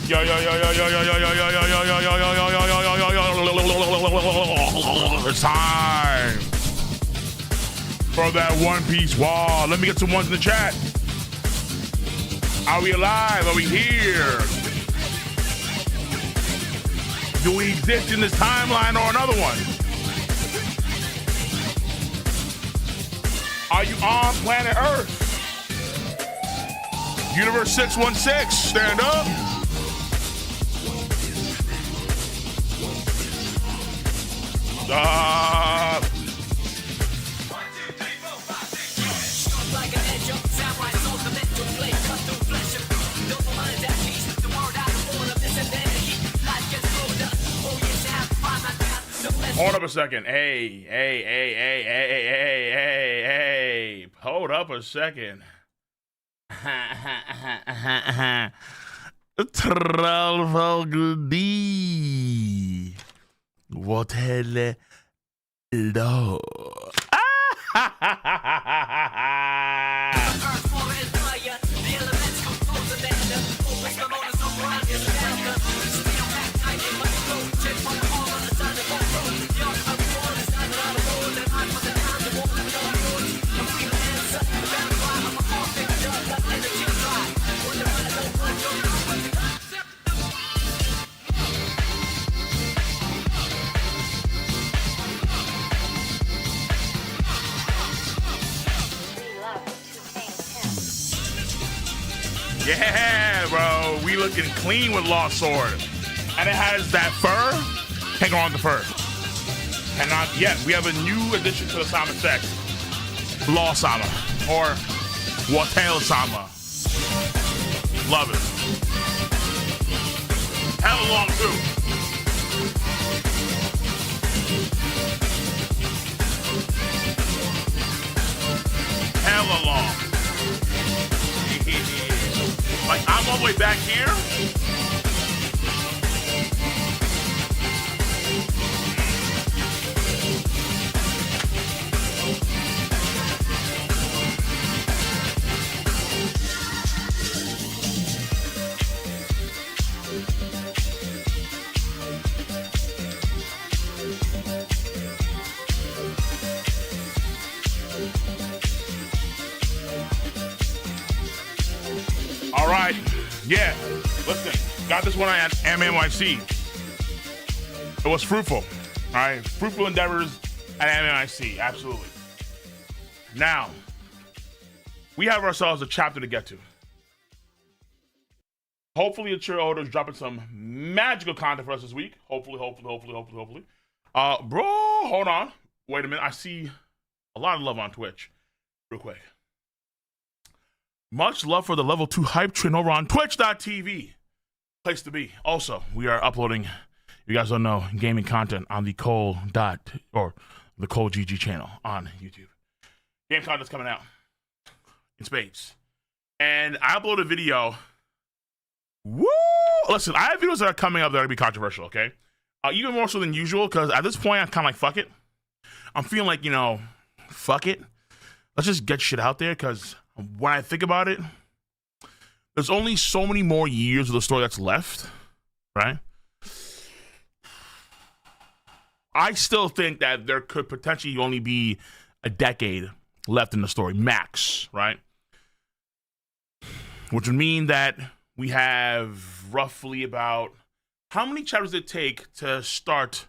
Yo, yo, yo, yo, yo, yo, yo, yo, yo, yo, yo, yo, yo, yo, yo, yo, yo. It's time for that One Piece wall. Let me get some ones in the chat. Are we alive? Are we here? Do we exist in this timeline or another one? Are you on planet Earth? Universe 616, stand up. Hold up a second. Hey. Hold up a second. Tralfalgudi. What hello? Yeah, bro. We looking clean with Lost Sword. And it has that fur. Can't go on the fur. Cannot yet. We have a new addition to the Sama set. Lost Sama. Or Watail Sama. Love it. Hella long too. Hella long. Like, I'm all the way back here. All right, yeah, listen, got this one at MMYC. It was fruitful, all right? Fruitful endeavors at MMYC, absolutely. Now, we have ourselves a chapter to get to. Hopefully, Ichiro Oda's dropping some magical content for us this week. Hopefully. Bro, hold on. Wait a minute, I see a lot of love on Twitch. Real quick. Much love for the level 2 hype train over on twitch.tv. Place to be. Also, we are uploading, you guys don't know, gaming content on the Cole GG channel on YouTube. Game content's coming out in spades. And I uploaded a video. Woo! Listen, I have videos that are coming up that are going to be controversial, okay? Even more so than usual, because at this point, I'm kind of like, fuck it. I'm feeling like, fuck it. Let's just get shit out there, because when I think about it, there's only so many more years of the story that's left, right? I still think that there could potentially only be a decade left in the story, max, right? Which would mean that we have roughly about, how many chapters does it take to start?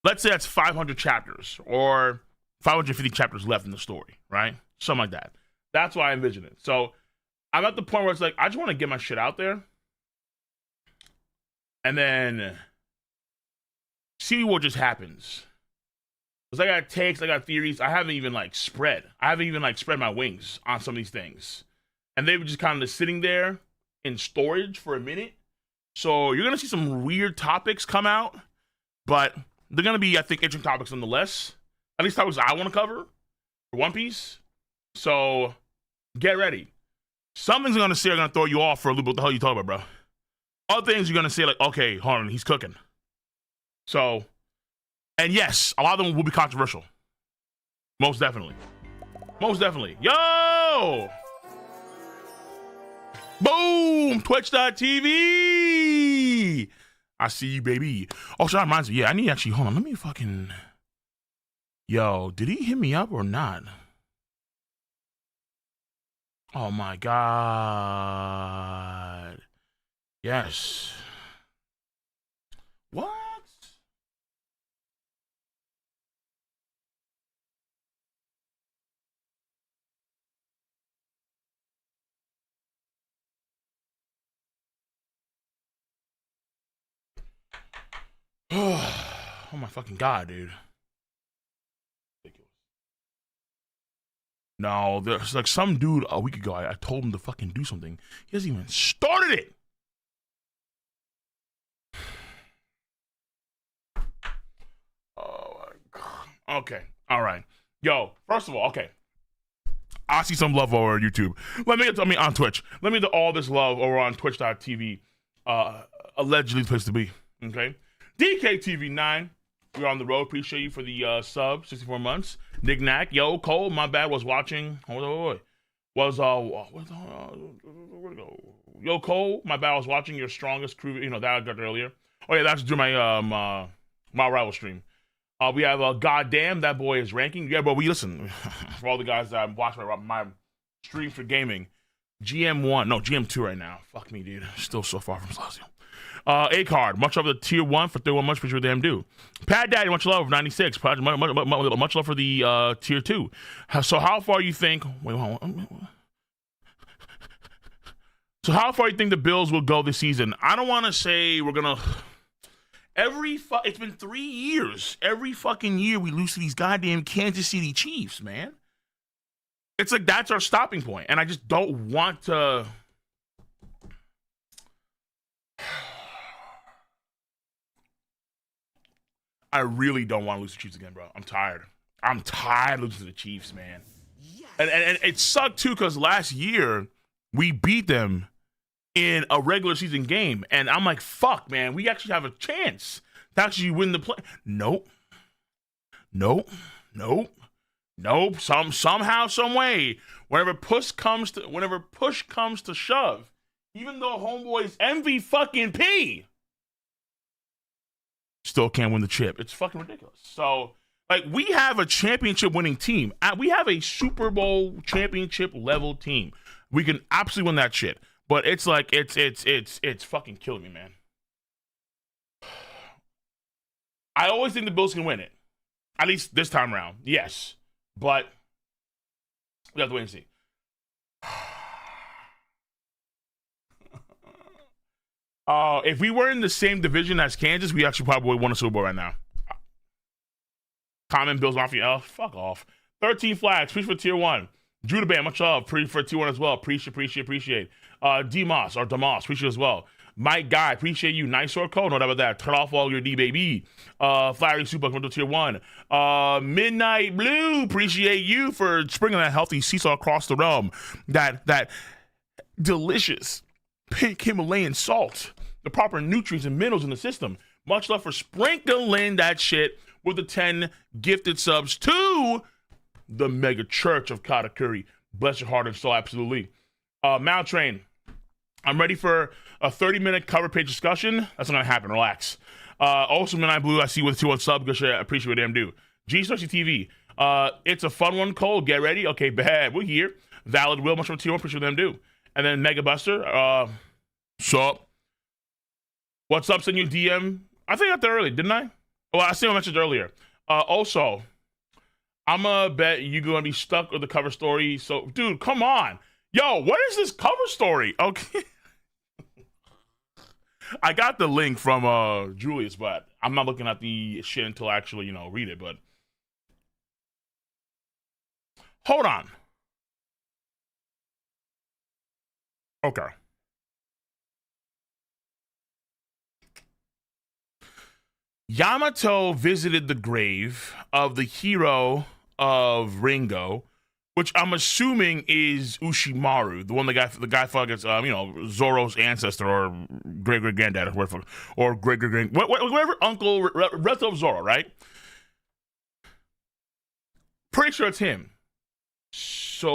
Let's say that's 500 chapters, or 550 chapters left in the story, right? Something like that. That's why I envision it. So I'm at the point where it's like, I just want to get my shit out there and then see what just happens. Because I got takes, I got theories. I haven't even spread my wings on some of these things. And they were just kind of sitting there in storage for a minute. So you're going to see some weird topics come out, but they're going to be, I think, interesting topics nonetheless. At least topics I want to cover for One Piece. So get ready. Some things I'm going to say are going to throw you off for a little bit. What the hell are you talking about, bro? Other things you're going to say like, okay, hold on, he's cooking. So, and yes, a lot of them will be controversial. Most definitely. Most definitely. Yo! Boom! Twitch.tv. I see you, baby. Oh, so that reminds me. Yeah, I need to actually, hold on. Let me fucking. Yo, did he hit me up or not? Oh my God. Yes. What? Oh my fucking God, dude. No, there's like some dude a week ago. I told him to fucking do something. He hasn't even started it. Oh my God. Okay. All right. Yo, first of all, okay. I see some love over on YouTube. On Twitch. Let me do all this love over on twitch.tv. Allegedly the place to be. Okay. DKTV9. We're on the road. Appreciate you for the sub. 64 months. Nick Knack. Yo, Cole. My bad. Was watching. Hold on. Where'd it go? Yo, Cole. My bad. I was watching your strongest crew. You know, that I got earlier. Oh, yeah. That's during my my rival stream. We have goddamn, that boy is ranking. Yeah, but we listen for all the guys that I'm watching my stream for gaming. GM1, no, GM2 right now. Fuck me, dude. Still so far from Slasio. A-Card, much love for the tier 1 for 31 months. Appreciate what them do. Pat Daddy, much love for 96. Much love for the tier 2. So how far you think? So how far you think the Bills will go this season? I don't want to say we're gonna. It's been 3 years. Every fucking year we lose to these goddamn Kansas City Chiefs, man. It's like that's our stopping point, and I just don't want to. I really don't want to lose to the Chiefs again, bro. I'm tired. I'm tired of losing to the Chiefs, man. Yes. And it sucked too because last year we beat them in a regular season game. And I'm like, fuck, man, we actually have a chance to actually win the play. Nope. Somehow, some way, whenever push comes to shove, even though homeboys envy fucking P, still can't win the chip. It's fucking ridiculous. So, like, we have a championship winning team. We have a Super Bowl championship level team. We can absolutely win that shit. But it's like it's fucking killing me, man. I always think the Bills can win it. At least this time around. Yes. But we have to wait and see. If we were in the same division as Kansas, we actually probably won a Super Bowl right now. Comment Bills Mafia. Fuck off. 13 flags. Preach for tier 1. Judah Band, much love. For tier 1 as well. Appreciate. Demos, appreciate as well. Mike Guy, appreciate you. Nice sword code, no doubt about that. Turn off all your D, baby. Fiery Super, come to tier 1. Midnight Blue, appreciate you for springing that healthy seesaw across the realm. That delicious pink Himalayan salt. The proper nutrients and minerals in the system. Much love for sprinkling that shit with the 10 gifted subs to the mega church of Katakuri. Bless your heart and soul, absolutely. Mount Train, I'm ready for a 30-minute cover page discussion. That's not going to happen. Relax. Also, Midnight Blue, I see with 2 on sub. Good shit. I appreciate what them do. G-Starcy TV, it's a fun one, Cole. Get ready. Okay, bad. We're here. Valid Will, much for tier 1. Appreciate what them do. And then Mega Buster, sup? What's up? Send you a DM. I think I got there early, didn't I? Well, I see I mentioned earlier. Also, I'm going to bet you're going to be stuck with the cover story. So, dude, come on. Yo, what is this cover story? Okay. I got the link from Julius, but I'm not looking at the shit until I actually, read it. But hold on. Okay. Yamato visited the grave of the hero of Ringo, which I'm assuming is Ushimaru, the one the guy fought against, Zoro's ancestor or great granddad or great whatever uncle, rest of Zoro, right? Pretty sure it's him. So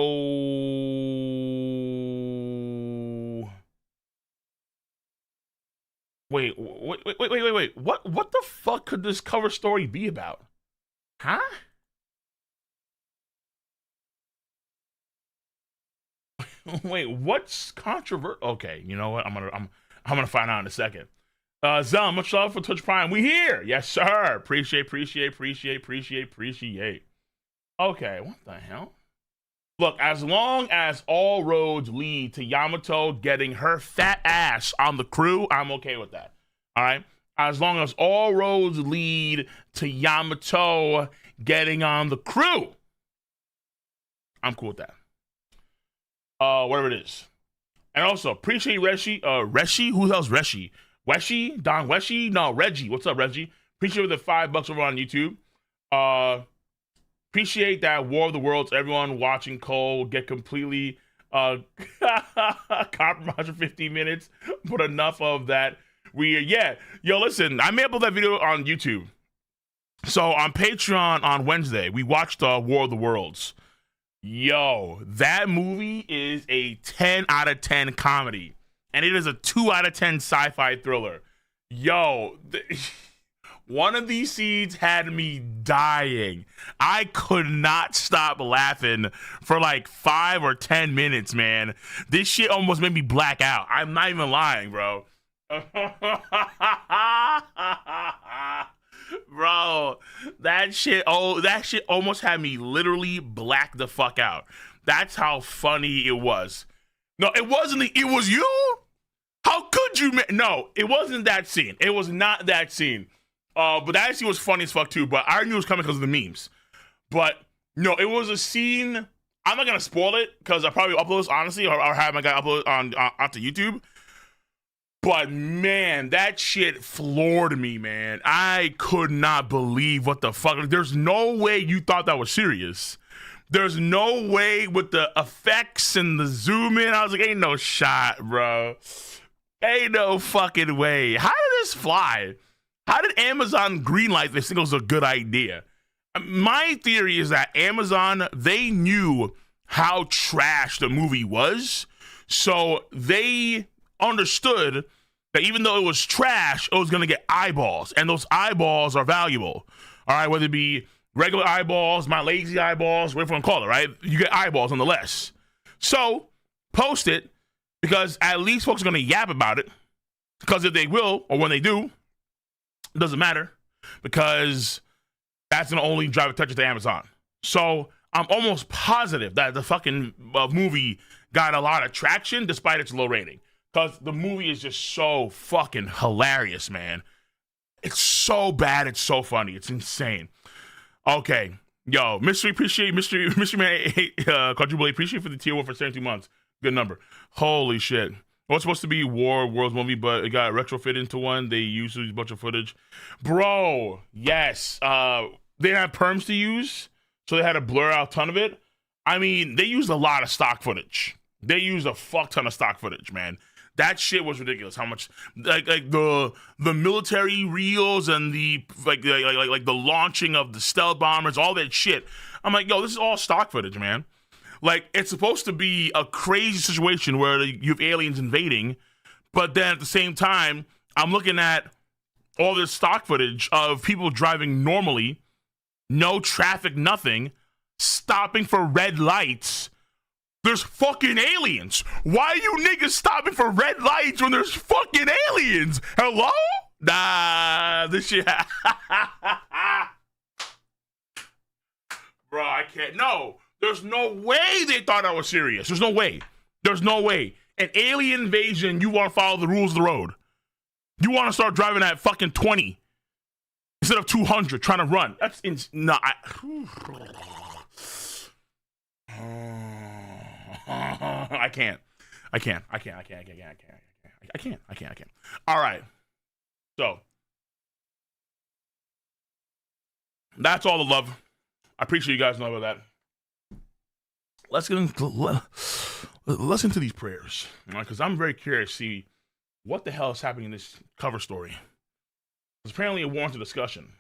Wait. What the fuck could this cover story be about? Huh? Wait, what's controversial? Okay, you know what? I'm gonna find out in a second. Zell, much love for Twitch Prime. We here, yes sir. Appreciate. Okay, what the hell? Look, as long as all roads lead to Yamato getting her fat ass on the crew, I'm okay with that. All right. As long as all roads lead to Yamato getting on the crew, I'm cool with that. Whatever it is. And also, appreciate Reshi. Reshi? Who the hell's Reshi? Weshi? Don Weshi? No, Reggie. What's up, Reggie? Appreciate the $5 over on YouTube. Appreciate that War of the Worlds. Everyone watching Cole get completely compromised for 15 minutes. But enough of that. Yo, listen, I made up that video on YouTube. So on Patreon on Wednesday, we watched War of the worlds. Yo, that movie is a 10 out of 10 comedy. And it is a 2 out of 10 sci-fi thriller. Yo, one of these scenes had me dying. I could not stop laughing for like 5 or 10 minutes, man. This shit almost made me black out. I'm not even lying, bro. Bro, that shit almost had me literally black the fuck out. That's how funny it was. No, it wasn't. It was you? How could you? No, it wasn't that scene. It was not that scene. But that scene was funny as fuck too. But I knew it was coming because of the memes. But no, it was a scene. I'm not gonna spoil it because I probably upload this honestly, or have my guy upload on onto YouTube. But man, that shit floored me, man. I could not believe what the fuck. There's no way you thought that was serious. There's no way with the effects and the zoom in. I was like, ain't no shot, bro. Ain't no fucking way. How did this fly? How did Amazon greenlight this? Think it was a good idea. My theory is that Amazon, they knew how trash the movie was. So they understood that even though it was trash, it was going to get eyeballs. And those eyeballs are valuable. All right, whether it be regular eyeballs, my lazy eyeballs, whatever you want to call it, right? You get eyeballs nonetheless. So post it because at least folks are going to yap about it. Because if they will, or when they do, it doesn't matter. Because that's going to only drive attention to Amazon. So I'm almost positive that the fucking movie got a lot of traction despite its low rating. Because the movie is just so fucking hilarious, man. It's so bad, it's so funny. It's insane. Okay. Yo, Mystery Man, Quadruple appreciate for the tier 1 for 72 months. Good number. Holy shit. It was supposed to be War Worlds movie, but it got retrofit into one. They used a bunch of footage. Bro, yes. They had perms to use, so they had to blur out a ton of it. I mean, they used a lot of stock footage. They used a fuck ton of stock footage, man. That shit was ridiculous. How much like the military reels and the like the launching of the stealth bombers, all that shit. I'm like, yo, this is all stock footage, man. Like, it's supposed to be a crazy situation where you have aliens invading, but then at the same time, I'm looking at all this stock footage of people driving normally, no traffic, nothing, stopping for red lights. There's fucking aliens. Why are you niggas stopping for red lights when there's fucking aliens? Hello? Nah, this shit. Bro, I can't. No, there's no way they thought I was serious. There's no way. There's no way. An alien invasion, you want to follow the rules of the road. You want to start driving at fucking 20 instead of 200 trying to run. That's nah. I can't. All right. So that's all the love. I appreciate you guys know about that. Let's get into these prayers, because I'm very curious to see what the hell is happening in this cover story. It's apparently a warranted discussion.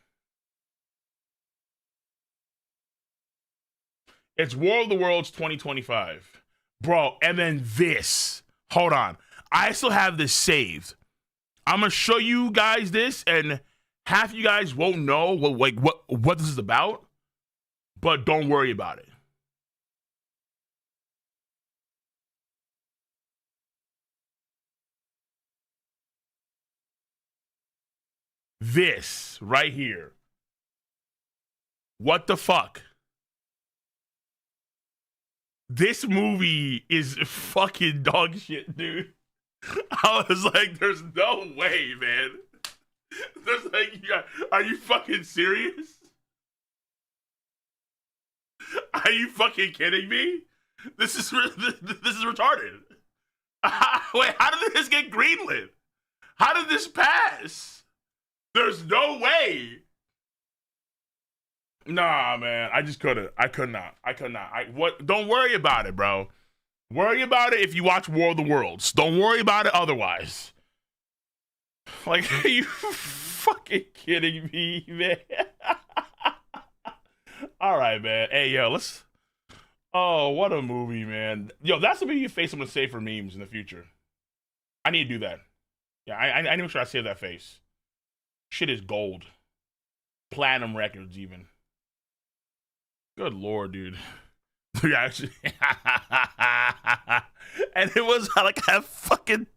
It's War of the Worlds 2025. Bro, and then this. Hold on. I still have this saved. I'm gonna show you guys this, and half you guys won't know what this is about, but don't worry about it. This right here. What the fuck? This movie is fucking dog shit, dude. I was like, there's no way, man. There's like, are you fucking serious? Are you fucking kidding me? This is retarded. Wait, how did this get greenlit? How did this pass? There's no way. Nah, man, I just couldn't. I could not. Don't worry about it, bro. Worry about it if you watch War of the Worlds. Don't worry about it otherwise. Like, are you fucking kidding me, man? All right, man. Hey, yo, let's. Oh, what a movie, man. Yo, that's the movie face I'm gonna save for memes in the future. I need to do that. Yeah, I need to make sure I save that face. Shit is gold. Platinum records, even. Good lord, dude. Dude, actually. And it was like at fucking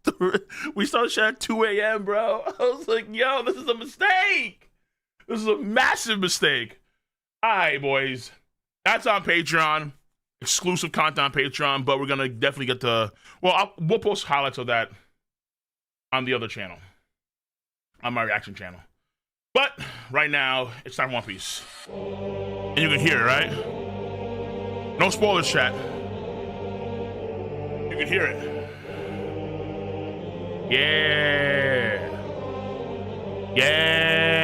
we started shit at 2 a.m., bro. I was like, yo, this is a mistake. This is a massive mistake. All right, boys. That's on Patreon. Exclusive content on Patreon, but we're going to definitely get to... Well, we'll post highlights of that on the other channel. On my reaction channel. But right now, it's time for One Piece. And you can hear it, right? No spoilers, chat. You can hear it. Yeah. Yeah.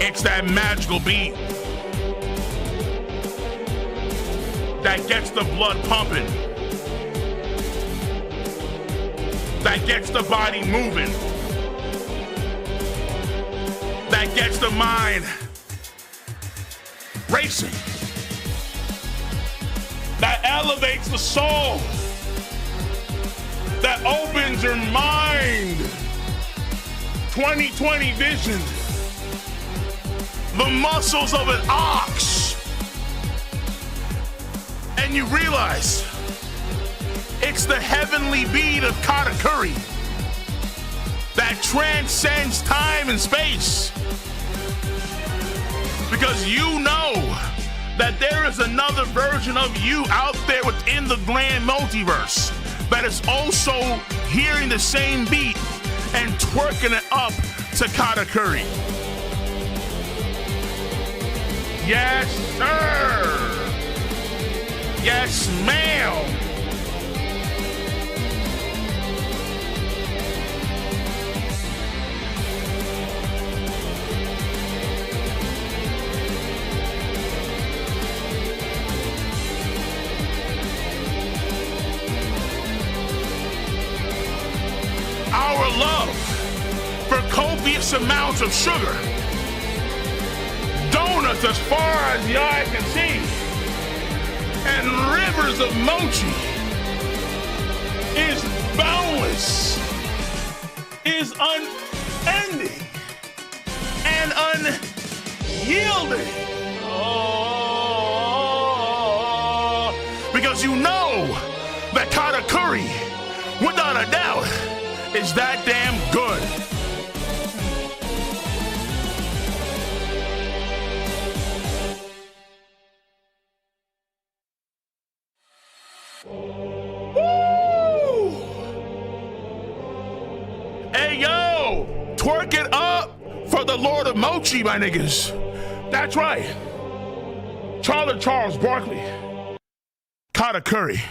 It's that magical beat that gets the blood pumping, that gets the body moving, that gets the mind racing, that elevates the soul, that opens your mind. 20/20 vision. The muscles of an ox. And you realize it's the heavenly beat of Katakuri that transcends time and space. Because you know that there is another version of you out there within the grand multiverse that is also hearing the same beat and twerking it up to Katakuri. Yes, sir. Yes, ma'am. Our love for copious amounts of sugar, donuts as far as the eye can see, and rivers of mochi is boundless, is unending, and unyielding. Oh, because you know that Katakuri, without a doubt, is that damn good. Hey, yo, twerk it up for the Lord of Mochi, my niggas. That's right. Charles Barkley, Katakuri.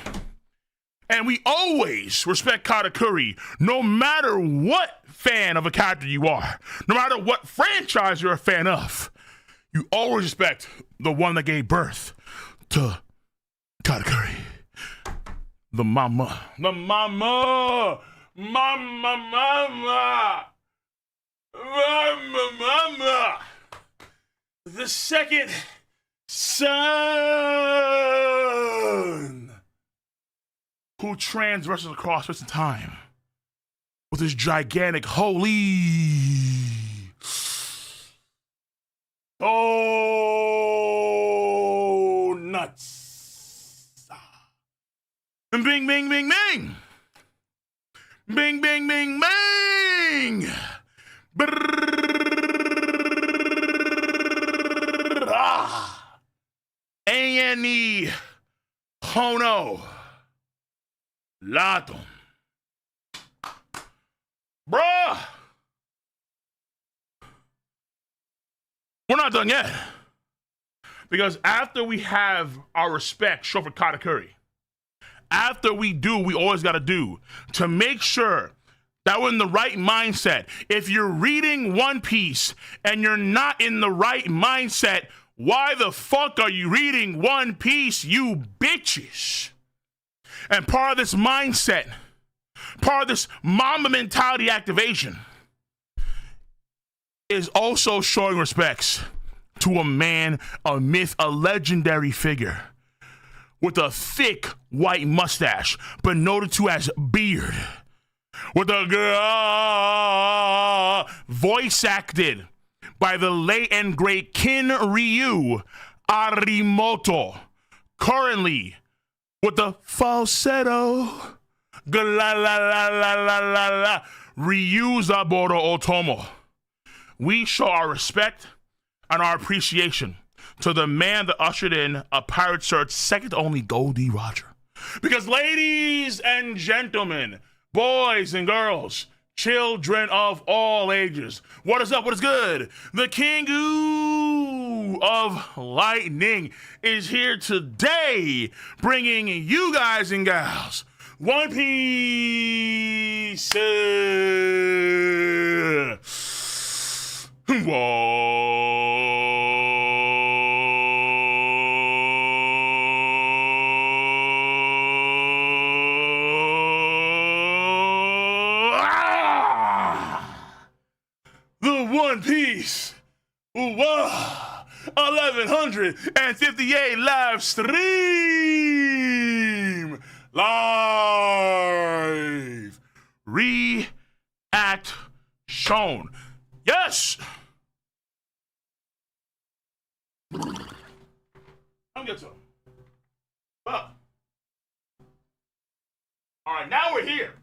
And we always respect Katakuri, no matter what fan of a character you are, no matter what franchise you're a fan of. You always respect the one that gave birth to Katakuri. The mama. Mama, the second son who transverses across space and time with his gigantic holy. Oh, nuts. And bing, bing, bing, bing. Bing, bing, bing, bing. A-N-E Hono Latum. Bruh. We're not done yet. Because after we have our respect show for Katakuri, after we do, we always got to do to make sure that we're in the right mindset. If you're reading One Piece and you're not in the right mindset, why the fuck are you reading One Piece, you bitches? And part of this mindset, part of this mama mentality activation is also showing respects to a man, a myth, a legendary figure with a thick white mustache, but noted to as beard, with a voice acted by the late and great Kin Ryu Arimoto, currently with the falsetto Ryu Zaburo Otomo. We show our respect and our appreciation to the man that ushered in a Pirate Search second to only Goldie Roger. Because ladies and gentlemen, boys and girls, children of all ages, what is up? What is good? The King of Lightning is here today, bringing you guys and gals One Piece. The One Piece 1158 live stream. Live react shown. Yes. I'm good to him. Well, all right, now we're here.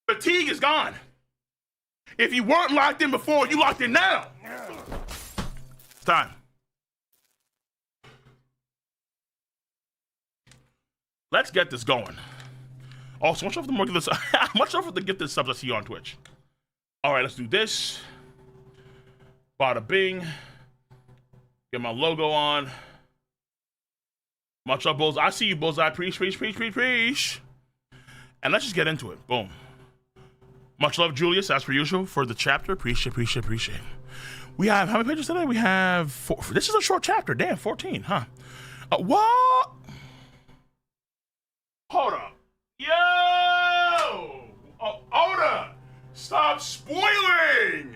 Fatigue is gone. If you weren't locked in before, you locked in now. It's time. Let's get this going. Also, much over the gifted subs I see you on Twitch. All right, let's do this. Bada bing. Get my logo on. Much up, Bullseye. I see you, Bullseye. Preach. And let's just get into it. Boom. Much love, Julius, as per usual, for the chapter. Appreciate. We have, how many pages today? We have 4. This is a short chapter. Damn, 14, huh? What? Hold up. Yo! Oda! Stop spoiling!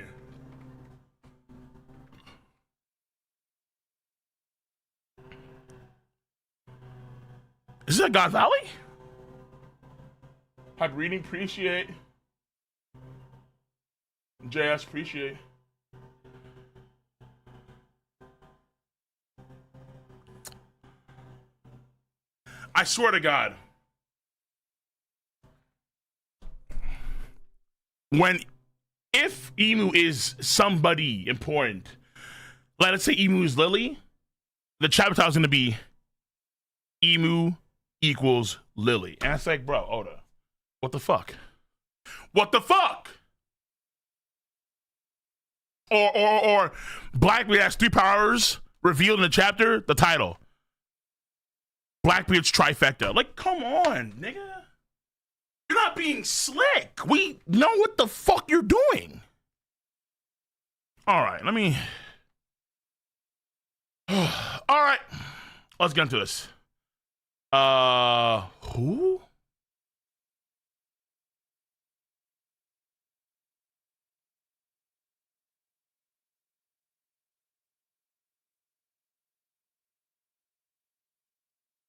Is it God Valley? Hype reading, appreciate. JS, appreciate. I swear to God, if Emu is somebody important, let's say Emu is Lily, the chapter title is going to be Emu equals Lily. And it's like, bro, Oda, what the fuck? Or Blackbeard has 3 powers revealed in the chapter, the title. Blackbeard's trifecta. Like, come on, nigga. You're not being slick. We know what the fuck you're doing. All right, let me. All right, let's get into this. Who?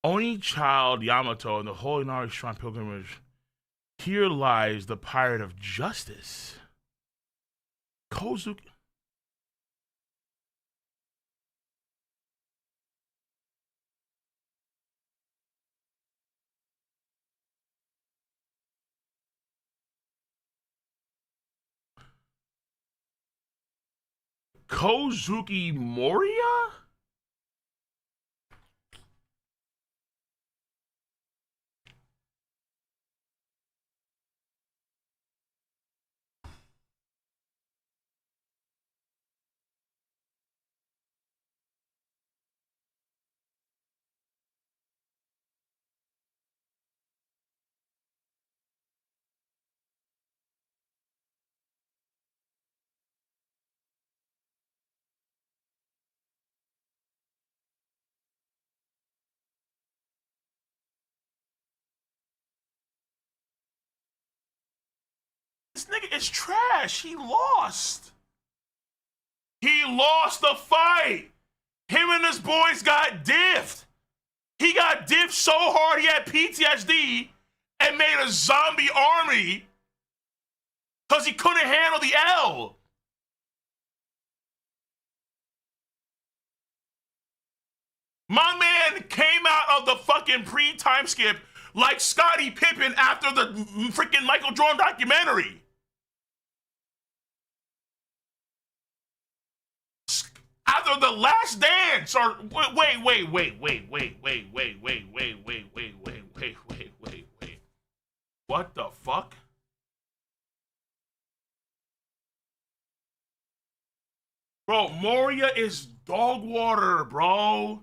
Only child Yamato in the Holy Inari Shrine pilgrimage. Here lies the pirate of justice. Kozuki. Kozuki Moria? This nigga is trash. He lost. He lost the fight. Him and his boys got diffed. He got diffed so hard he had PTSD and made a zombie army because he couldn't handle the L. My man came out of the fucking pre-time skip like Scottie Pippen after the freaking Michael Jordan documentary. After the Last Dance, or wait. What the fuck? Bro, Moria is dog water, bro.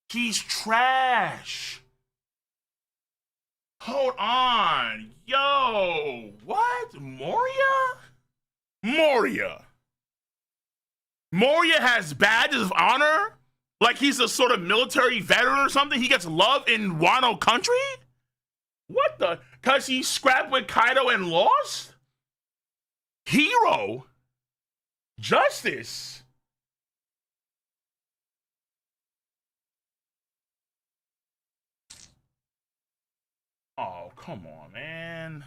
He's trash. Hold on. Yo, what? Moria? Moria has badges of honor? Like he's a sort of military veteran or something? He gets love in Wano country? What the? Because he scrapped with Kaido and lost? Hero? Justice? Oh, come on, man.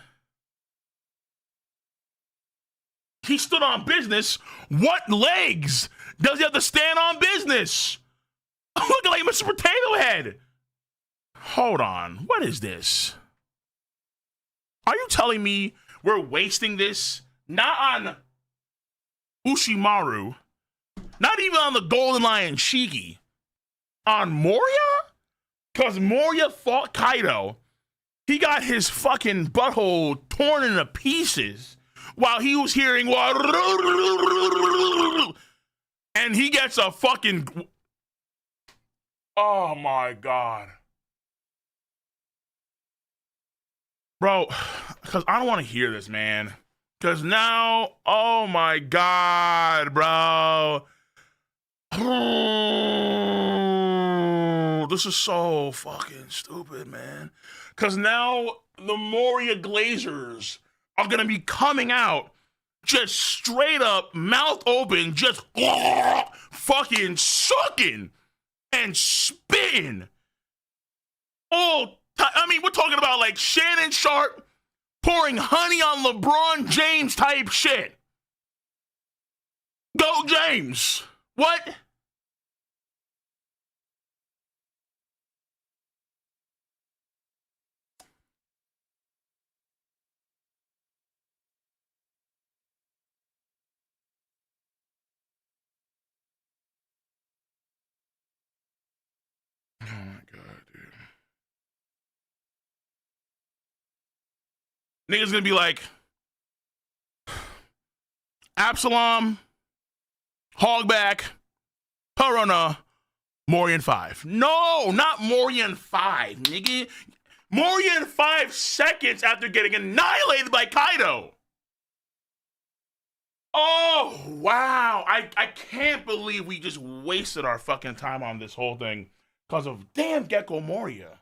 He stood on business. What legs does he have to stand on business? Looking like Mr. Potato Head. Hold on. What is this? Are you telling me we're wasting this? Not on Ushimaru. Not even on the Golden Lion Shiki. On Moria? Because Moria fought Kaido. He got his fucking butthole torn into pieces while he was hearing and he gets a fucking, oh my god, bro, because I don't want to hear this, man, because now, oh my god, bro, this is so fucking stupid, man, because now the Moria Glazers are gonna be coming out just straight up, mouth open, just fucking sucking and spitting. I mean, we're talking about like Shannon Sharp pouring honey on LeBron James type shit. Go James. What? Oh my god, dude. Niggas gonna be like, Absalom, Hogback, Perona, Morian 5. No, not Morian 5, nigga. Morian 5 seconds after getting annihilated by Kaido. Oh, wow. I can't believe we just wasted our fucking time on this whole thing because of damn Gecko Moria.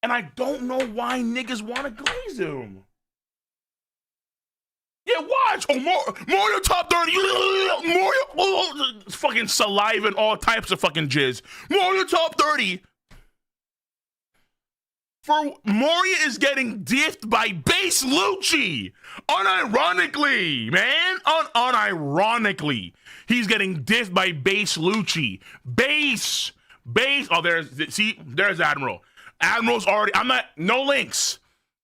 And I don't know why niggas want to glaze him. Yeah, Yeah, watch. Oh, Mario top 30. Mario, fucking saliva and all types of fucking jizz. Mario top 30. For Moria is getting diffed by Base Lucci. Unironically, man. Unironically. He's getting diffed by Base Lucci. Base. Oh, there's Admiral. Admiral's already, no links.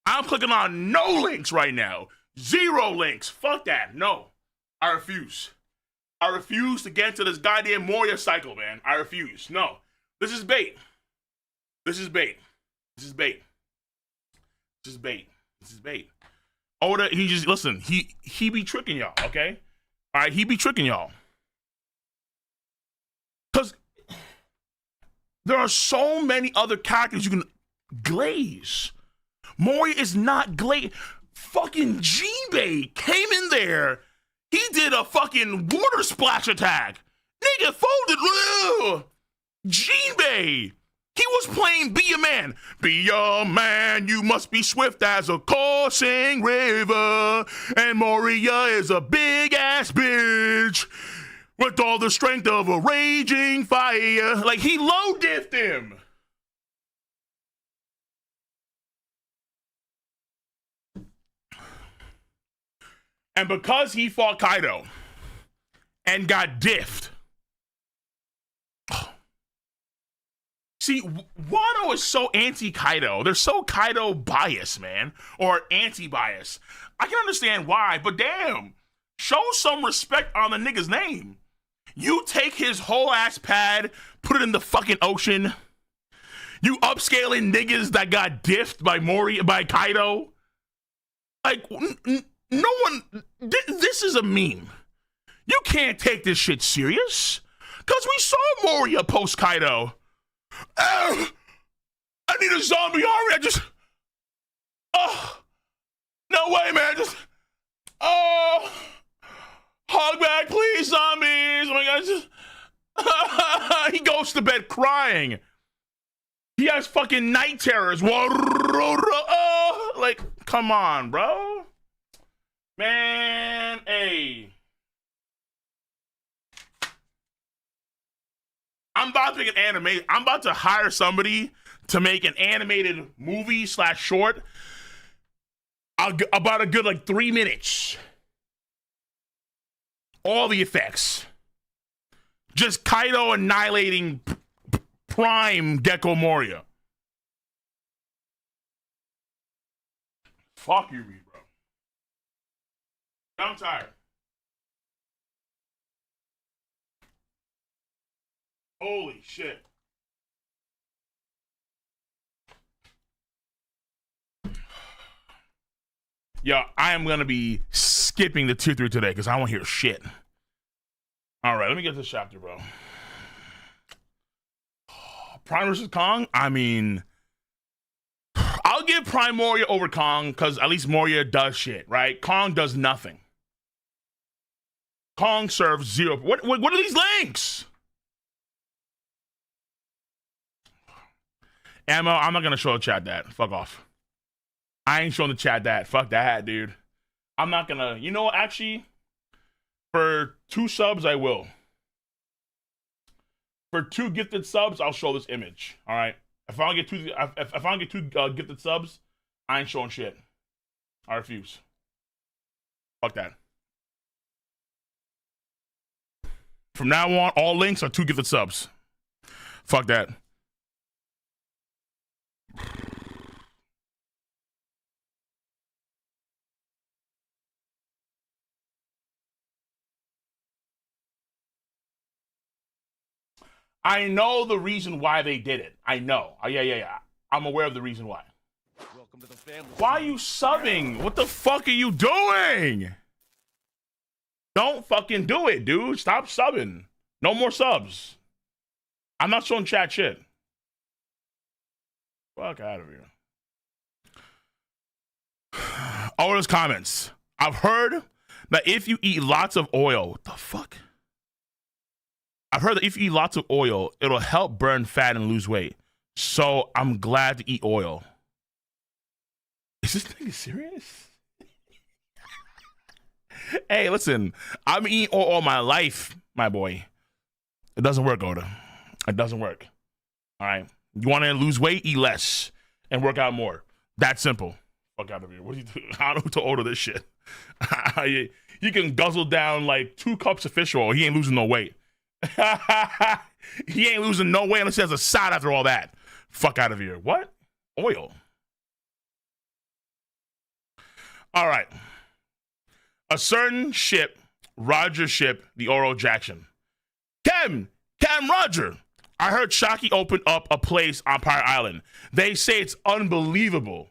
I'm clicking on no links right now. 0 links. Fuck that. No. I refuse. I refuse to get into this goddamn Moria cycle, man. I refuse. No. This is bait. This is bait. This is bait. This is bait. This is bait. Oda, he just, listen, he be tricking y'all, okay? All right, he be tricking y'all. Because there are so many other characters you can glaze. Moria is not glaze. Fucking Jinbei came in there. He did a fucking water splash attack. Nigga folded. Jinbei. He was playing Be a Man. Be a man, you must be swift as a coursing river. And Moria is a big ass bitch with all the strength of a raging fire. Like, he low diffed him. And because he fought Kaido and got diffed. See, Wano is so anti-Kaido. They're so Kaido biased, man. Or anti-bias. I can understand why, but damn. Show some respect on the nigga's name. You take his whole ass pad, put it in the fucking ocean. You upscaling niggas that got diffed by Kaido. Like, no one, this is a meme. You can't take this shit serious. Because we saw Moria post Kaido. I need a zombie army. No way, man. Hog back, please, zombies. Oh my God. He goes to bed crying. He has fucking night terrors. Like, come on, bro. Man, hey. I'm about to make an anime. I'm about to hire somebody to make an animated movie / short about a good like 3 minutes. All the effects. Just Kaido annihilating prime Gecko Moria. Fuck you, bro. I'm tired. Holy shit. Yo, I am going to be skipping the 2-3 today because I won't hear shit. All right, let me get to this chapter, bro. Prime versus Kong? I mean, I'll give Prime Moria over Kong because at least Moria does shit, right? Kong does nothing. Kong serves 0. What are these links? Ammo, I'm not going to show the chat that. Fuck off. I ain't showing the chat that. Fuck that, dude. I'm not going to. You know what? Actually, for 2 subs, I will. For 2 gifted subs, I'll show this image. All right? If I don't get 2, if I don't get 2 gifted subs, I ain't showing shit. I refuse. Fuck that. From now on, all links are 2 gifted subs. Fuck that. I know the reason why they did it. I know. Yeah. I'm aware of the reason why. Welcome to the family. Why are you subbing? What the fuck are you doing? Don't fucking do it, dude. Stop subbing. No more subs. I'm not showing chat shit. Fuck out of here. All those comments. I've heard that if you eat lots of oil, what the fuck? I've heard that if you eat lots of oil, it'll help burn fat and lose weight. So I'm glad to eat oil. Is this nigga serious? Hey, listen, I'm eating all my life, my boy. It doesn't work, Oda. It doesn't work. All right. You want to lose weight? Eat less and work out more. That simple. Fuck out of here. What do you do? I don't know who to order this shit. You can guzzle down like 2 cups of fish oil. He ain't losing no weight. He ain't losing no weight unless he has a side after all that. Fuck out of here. What? Oil. All right. A certain ship, Roger ship, the Oro Jackson. Cam Roger. I heard Shocky opened up a place on Pirate Island. They say it's unbelievable.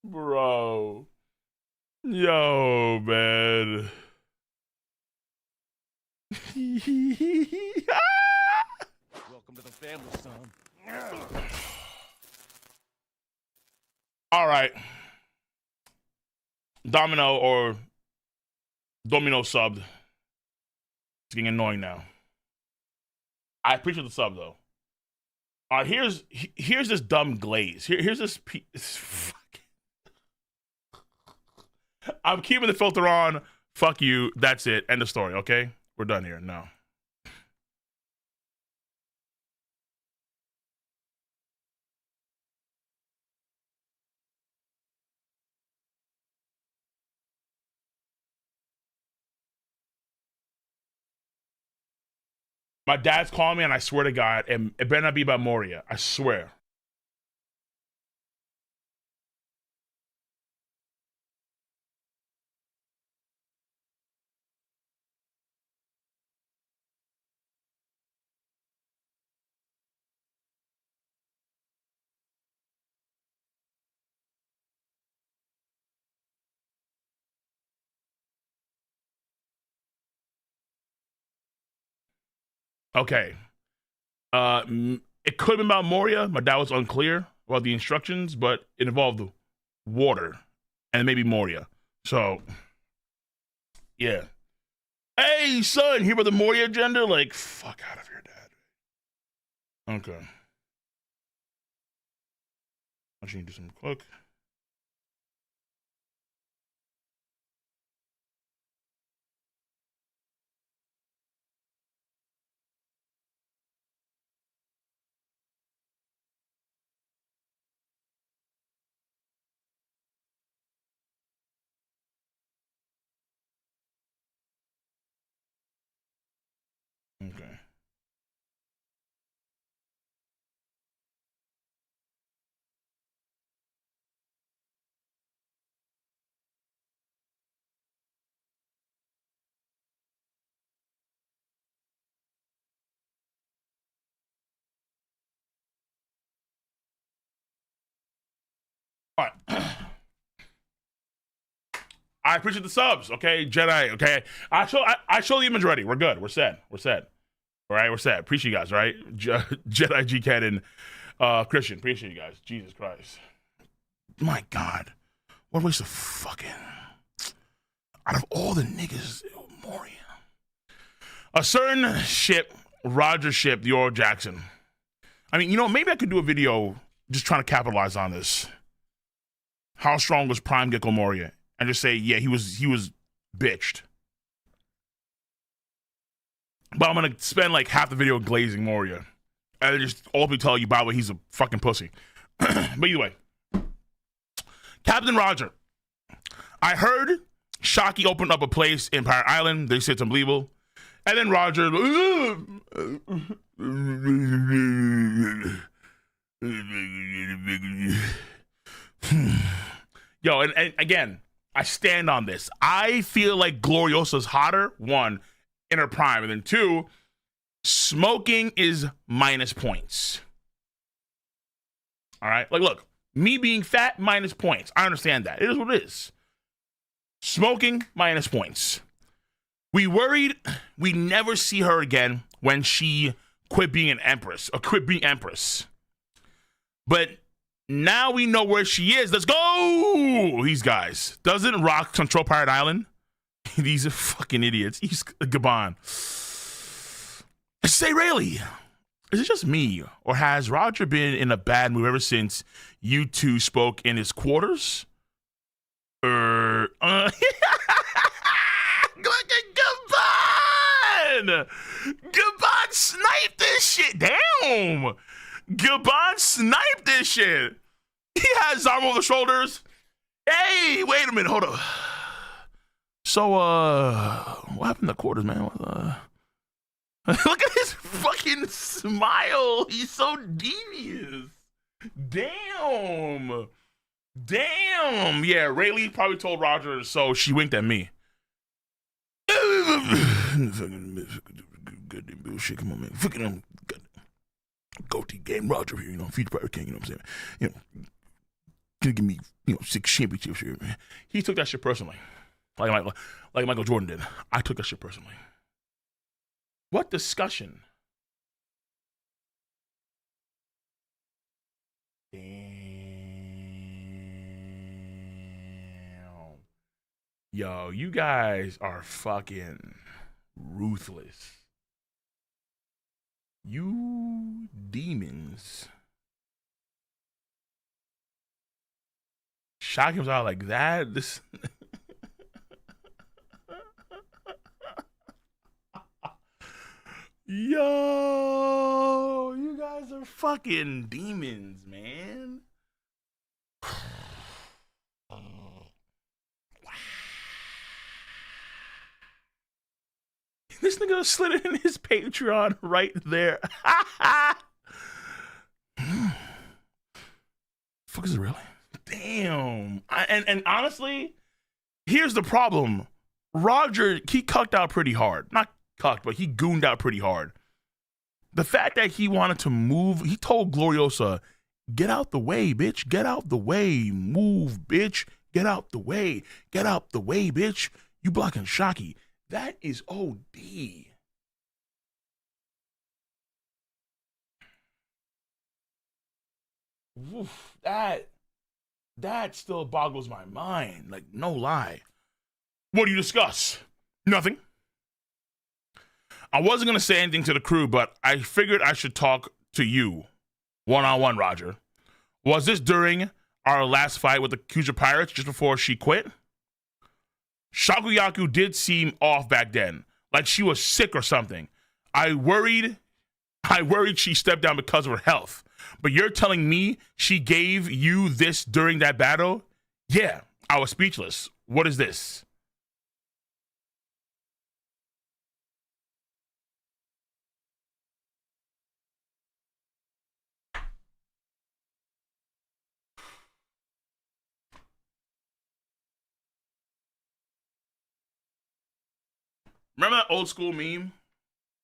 Bro. Yo, man. Welcome to the family, son. All right. Domino subbed. It's getting annoying now. I appreciate the sub though. All right, here's this dumb glaze. Here's this. I'm keeping the filter on. Fuck you. That's it. End of story. Okay, we're done here. No. My dad's calling me, and I swear to God, it better not be about Moria. I swear. Okay. It could have been about Moria. My dad was unclear about the instructions, but it involved water and maybe Moria. So, yeah. Hey, son, here about the Moria agenda? Like, fuck out of here, Dad. Okay. I should do some cook. Okay. All right. I appreciate the subs, okay? Jedi, okay? I show the image already. We're good. We're set. All right, we're set. Appreciate you guys, right? Jedi G Cat and Christian. Appreciate you guys. Jesus Christ. My God. What a waste of fucking. Out of all the niggas, Moria. A certain ship, Roger ship, the Oro Jackson. I mean, you know, maybe I could do a video just trying to capitalize on this. How strong was Prime Gecko Moria? And just say, yeah, he was bitched. But I'm gonna spend like half the video glazing Moria. And just openly tell you, by the way, he's a fucking pussy. But either way. Captain Roger. I heard Shocky opened up a place in Pirate Island. They said it's unbelievable. And then Roger. Yo, and again, I stand on this. I feel like Gloriosa's hotter, 1, in her prime. And then 2, smoking is minus points. All right? Like, look, me being fat, minus points. I understand that. It is what it is. Smoking, minus points. We worried we never see her again when she quit being an empress, or quit being empress. But now we know where she is. Let's go! These guys. Doesn't Rock control Pirate Island? These are fucking idiots. He's Gabon. Say Rayleigh. is it just me, or has Roger been in a bad mood ever since you two spoke in his quarters? Look at Gabon! Gabon sniped this shit. Damn! Gabon sniped this shit. He has his arm over the shoulders. Hey, wait a minute, hold up. So, what happened to quarters, man? Look at his fucking smile. He's so devious. Damn. Damn. Yeah, Rayleigh probably told Roger, so she winked at me. Goddamn bullshit. Come on, man. Fucking goatee game Roger here, you know, future pirate king, you know what I'm saying? You know, gonna give me, 6 championships here, man. He took that shit personally. Like Michael Jordan did. I took that shit personally. What discussion? Damn. Yo, you guys are fucking ruthless. You demons. Shock him out like that. This. Yo, you guys are fucking demons, man. This nigga slid it in his Patreon right there. Fuck is it really? Damn. And honestly, here's the problem. Roger, he cucked out pretty hard. Not cucked, but he gooned out pretty hard. The fact that he wanted to move, he told Gloriosa, get out the way, bitch. Get out the way. Move, bitch. Get out the way. Get out the way, bitch. You blocking Shocky. That is OD. Oof, that still boggles my mind. Like, no lie. What do you discuss? Nothing. I wasn't going to say anything to the crew, but I figured I should talk to you one-on-one, Roger. Was this during our last fight with the Kyuja Pirates just before she quit? Shakuyaku did seem off back then, like she was sick or something. I worried she stepped down because of her health. But you're telling me she gave you this during that battle? Yeah, I was speechless. What is this? Remember that old school meme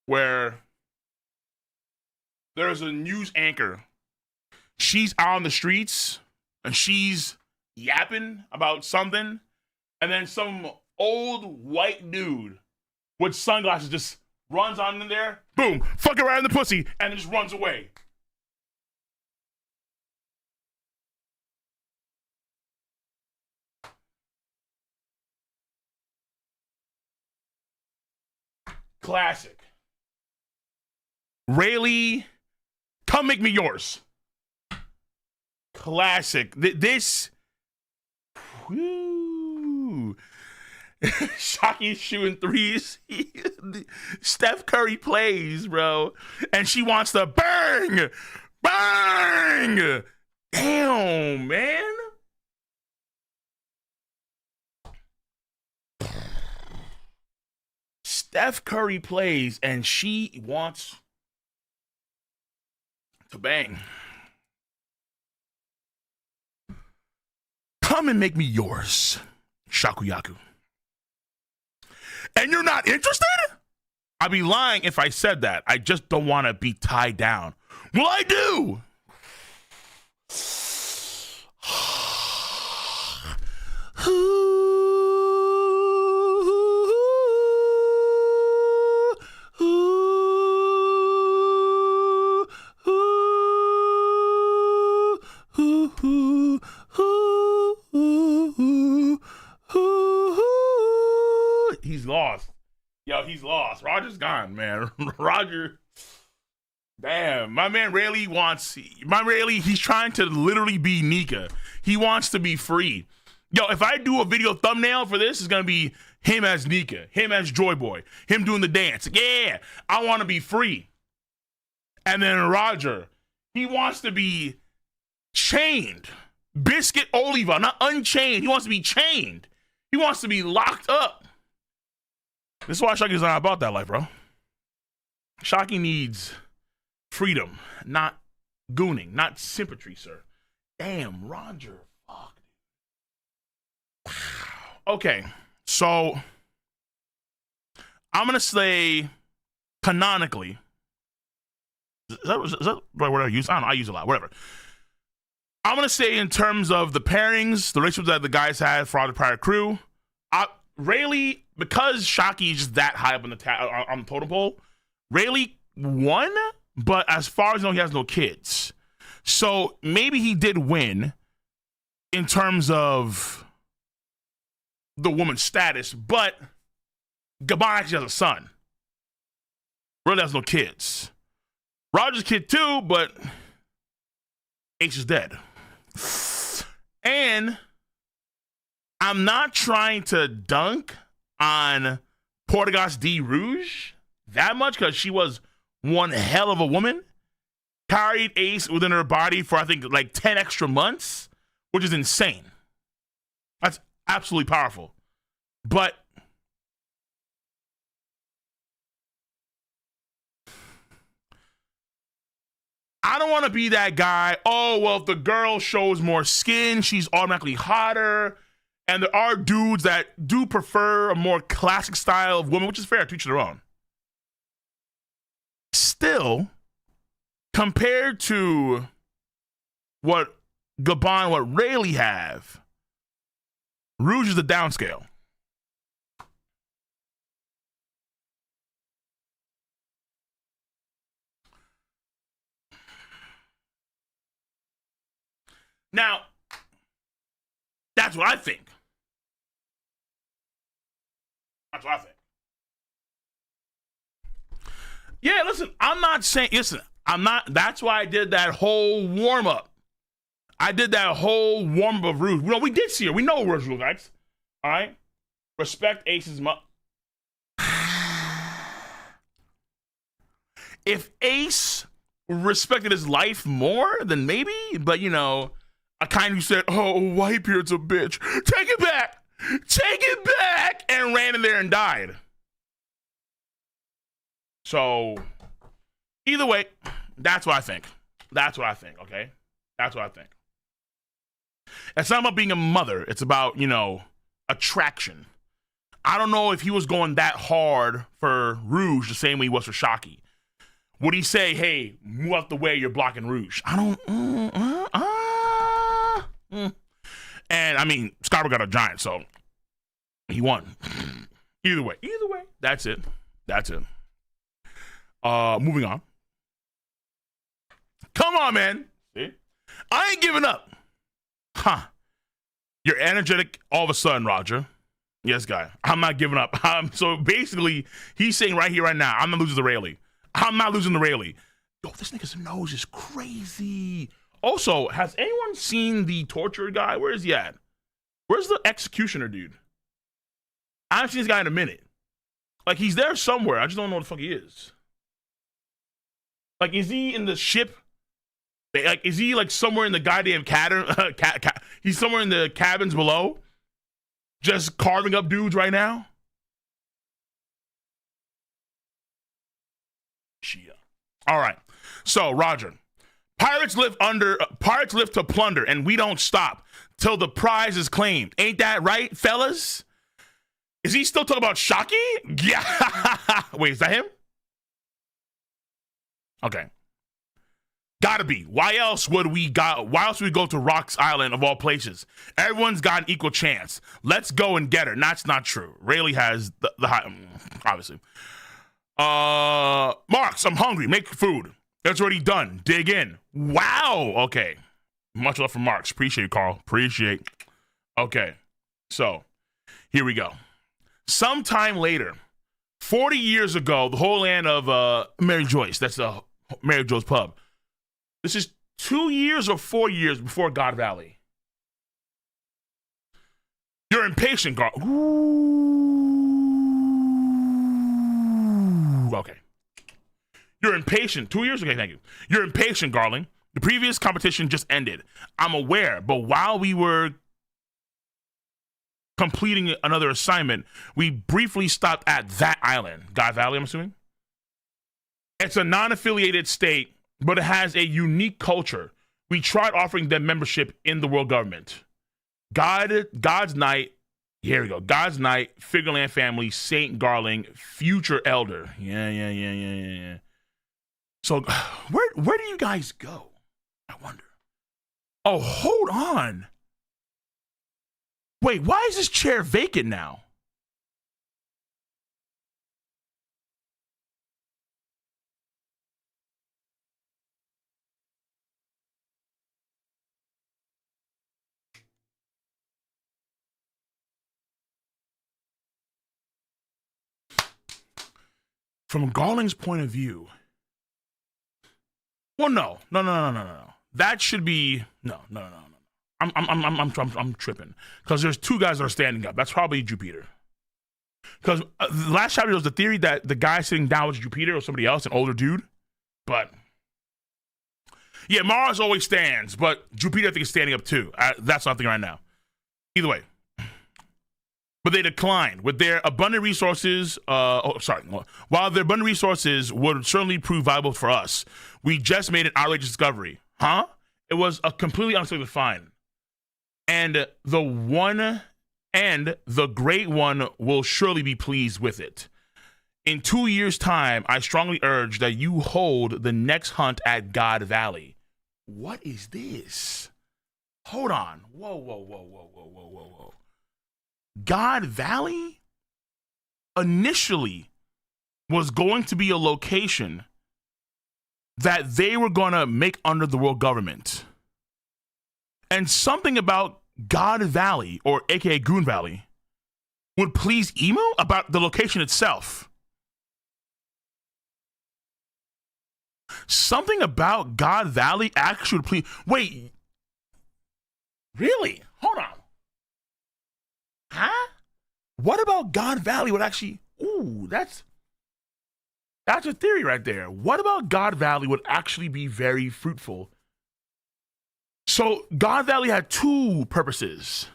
where there's a news anchor? She's out on the streets and she's yapping about something, and then some old white dude with sunglasses just runs on in there, boom, fuck it right in the pussy, and then just runs away. Classic. Rayleigh, come make me yours. Classic. This. Whoo. Shocky's shooting threes. Steph Curry plays, bro. And she wants to bang. Bang. Damn, man. Steph Curry plays and she wants to bang. Come and make me yours, Shakuyaku. And you're not interested? I'd be lying if I said that. I just don't want to be tied down. Well, I do. He's lost. Yo, he's lost. Roger's gone, man. Roger. Damn, my man Rayleigh, he's trying to literally be Nika. He wants to be free. Yo, if I do a video thumbnail for this, it's gonna be him as Nika, him as Joy Boy, him doing the dance. Yeah, I want to be free. And then Roger, he wants to be chained. Biscuit Oliva, not unchained. He wants to be chained. He wants to be locked up. This is why Shaki's not about that life, bro. Shaki needs freedom, not gooning, not sympatry, sir. Damn, Roger. Fuck. Okay, so I'm gonna say canonically. Is that the right word I use? I don't know. I use a lot. Whatever. I'm gonna say in terms of the pairings, the relationships that the guys had for all the prior crew, Rayleigh, because Shaki is just that high up on the totem pole, Rayleigh won. But as far as I know, he has no kids, so maybe he did win in terms of the woman's status. But Gabon actually has a son. Really has no kids. Roger's kid too, but Ace is dead. And I'm not trying to dunk on Portugas de Rouge that much because she was one hell of a woman. Carried Ace within her body for, I think, like 10 extra months, which is insane. That's absolutely powerful. But I don't want to be that guy. Oh, well, if the girl shows more skin, she's automatically hotter. And there are dudes that do prefer a more classic style of woman, which is fair, to each their own. Still, compared to what Gabon, what Rayleigh have, Rouge is the downscale. Now, that's what I think. That's what I think. Yeah, listen, I'm not, that's why I did that whole warm-up. I did that whole warm-up of Rouge. You know, we did see her. We know Rouge looks like. All right? Respect Ace's mom. If Ace respected his life more, then maybe, but you know, a kind who said, oh, Whitebeard's a bitch. Take it back! Take it back! And ran in there and died. So, either way, that's what I think. That's what I think, okay? That's what I think. It's not about being a mother. It's about, you know, attraction. I don't know if he was going that hard for Rouge the same way he was for Shaki. Would he say, hey, move out the way, you're blocking Rouge? I don't... And, I mean, Scarborough got a giant, so he won. Either way, that's it. That's it. Moving on. Come on, man. See? I ain't giving up. Huh. You're energetic all of a sudden, Roger. Yes, guy. I'm not giving up. So basically, he's saying right here, right now, I'm not losing to Rayleigh. I'm not losing to Rayleigh. Yo, this nigga's nose is crazy. Also, has anyone seen the torture guy? Where is he at? Where's the executioner dude? I haven't seen this guy in a minute. Like, he's there somewhere. I just don't know what the fuck he is. Like, is he in the ship? Like, is he, like, somewhere in the goddamn he's somewhere in the cabins below? Just carving up dudes right now? Shia. All right. So, Roger. Pirates live to plunder, and we don't stop till the prize is claimed. Ain't that right, fellas? Is he still talking about Shaki? Yeah. Wait, is that him? Okay. Gotta be. Why else would we go to Rock's Island of all places? Everyone's got an equal chance. Let's go and get her. That's not true. Rayleigh has the high, obviously. Marks, I'm hungry. Make food. It's already done. Dig in. Wow. Okay. Much love from Marks. Appreciate you, Carl. Appreciate. Okay. So, here we go. Sometime later, 40 years ago, the whole land of Mary Joyce, that's Mary Joe's Pub. This is 2 years or 4 years before God Valley. You're impatient, Gar. Ooh, okay. You're impatient. 2 years? Okay, thank you. You're impatient, Garling. The previous competition just ended. I'm aware, but while we were completing another assignment, we briefly stopped at that island. God Valley, I'm assuming? It's a non-affiliated state, but it has a unique culture. We tried offering them membership in the world government. God's Knight, here we go. God's Knight, Figureland family, Saint Garling, future elder. Yeah. So where do you guys go? I wonder. Oh, hold on. Wait, why is this chair vacant now? From Garling's point of view, well, no. That should be no. I'm tripping because there's two guys that are standing up. That's probably Jupiter. Because the last chapter was the theory that the guy sitting down was Jupiter or somebody else, an older dude. But yeah, Mars always stands, but Jupiter I think is standing up too. That's what I'm thinking right now. Either way. But they declined with their abundant resources. While their abundant resources would certainly prove valuable for us, we just made an outrageous discovery. Huh? It was a completely unexpected find. And the great one will surely be pleased with it. In 2 years' time, I strongly urge that you hold the next hunt at God Valley. What is this? Hold on. Whoa. God Valley initially was going to be a location that they were going to make under the world government. And something about God Valley, or aka Goon Valley, would please Emu about the location itself. Something about God Valley actually would please. Wait. Really? Hold on. Huh? What about God Valley would actually... Ooh, that's a theory right there. What about God Valley would actually be very fruitful? So God Valley had two purposes.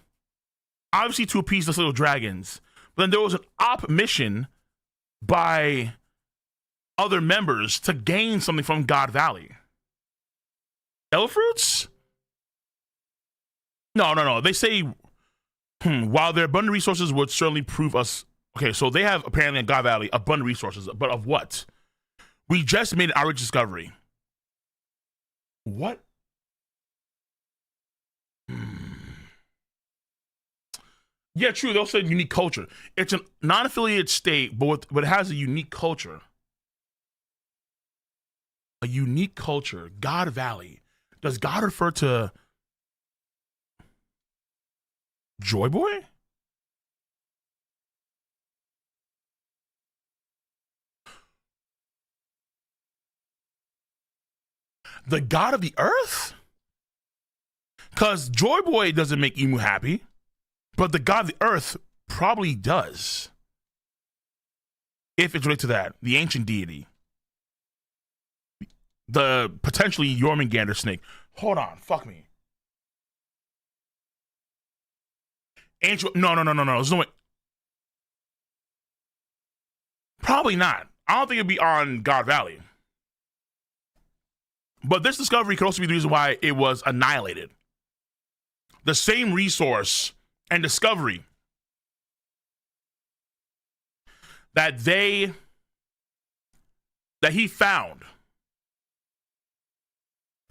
Obviously to appease the little dragons. But then there was an op mission by other members to gain something from God Valley. Elfruits? No. They say... while their abundant resources would certainly prove us... Okay, so they have apparently in God Valley abundant resources, but of what? We just made an outrage discovery. What? Yeah, true. They also said unique culture. It's a non-affiliated state, but it has a unique culture. A unique culture. God Valley. Does God refer to Joy Boy? The god of the earth? Because Joy Boy doesn't make Emu happy, but the god of the earth probably does. If it's related to that, the ancient deity. The potentially Jormungandr snake. Hold on, fuck me. Ancient, no. There's no way. Probably not. I don't think it'd be on God Valley. But this discovery could also be the reason why it was annihilated. The same resource and discovery that he found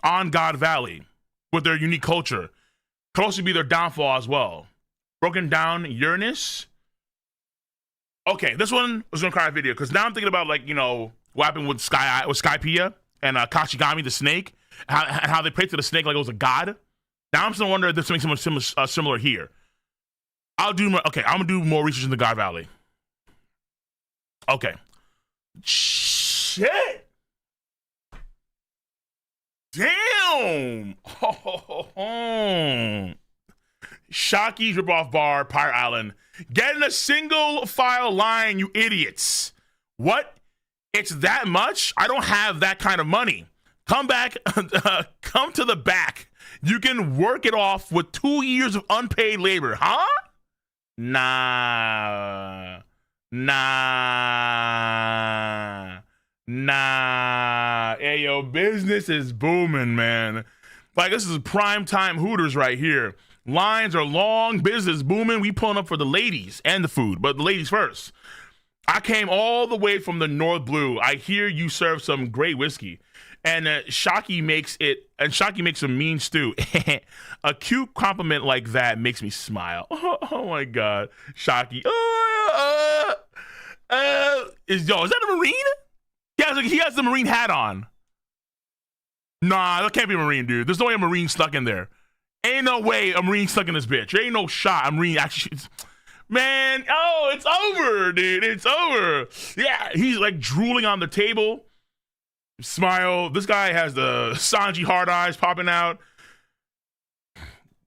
on God Valley with their unique culture could also be their downfall as well. Broken down Uranus. Okay, this one was gonna cry a video because now I'm thinking about what happened with Skypiea and Kashigami the snake, and how they prayed to the snake like it was a god. Now I'm still wondering if there's something similar here. I'm gonna do more research in the God Valley. Okay. Shit. Damn. Shocky's ripoff bar, Pirate Island. Get in a single file line, you idiots. What? It's that much? I don't have that kind of money. Come back, come to the back. You can work it off with 2 years of unpaid labor, huh? Nah. Hey, yo, business is booming, man. Like, this is prime time Hooters right here. Lines are long, business booming. We pulling up for the ladies and the food, but the ladies first. I came all the way from the North Blue. I hear you serve some great whiskey. And Shocky makes a mean stew. A cute compliment like that makes me smile. Oh my God. Shocky. Is that a Marine? He has the Marine hat on. Nah, that can't be a Marine, dude. There's no way a Marine stuck in there. Ain't no way a Marine stuck in this bitch. There ain't no shot a Marine actually. Man, oh, it's over, dude. It's over. Yeah, he's like drooling on the table. Smile. This guy has the Sanji hard eyes popping out.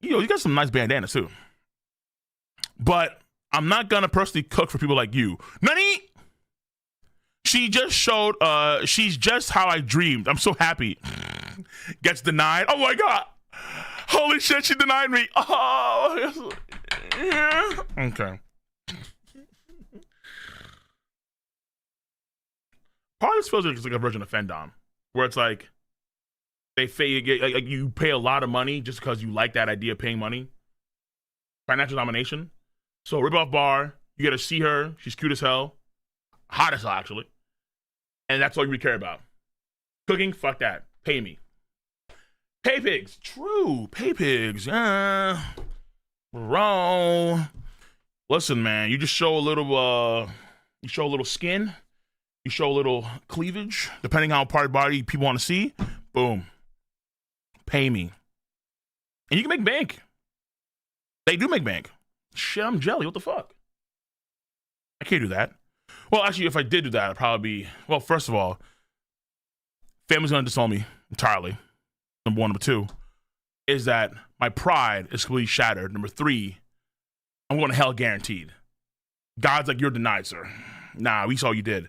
Yo, you got some nice bandanas too. But I'm not gonna personally cook for people like you. Nani? She just showed she's just how I dreamed. I'm so happy. Gets denied. Oh my God. Holy shit, she denied me. Oh, okay. Part of this feels like it's like a version of Fendom, where it's like like you pay a lot of money just because you like that idea of paying money. Financial domination. So rip-off bar, you get to see her. She's cute as hell. Hot as hell, actually. And that's all you really care about. Cooking, fuck that. Pay me. Pay pigs. True. Pay pigs. Bro. Listen, man, you just show a little skin. You show a little cleavage, depending on how part of the body people want to see. Boom. Pay me. And you can make bank. They do make bank. Shit, I'm jelly. What the fuck? I can't do that. Well, actually, if I did do that, I'd probably be... Well, first of all, family's going to disown me entirely. Number one. Number two is that my pride is completely shattered. Number three, I'm going to hell guaranteed. God's like, you're denied, sir. Nah, we saw you did.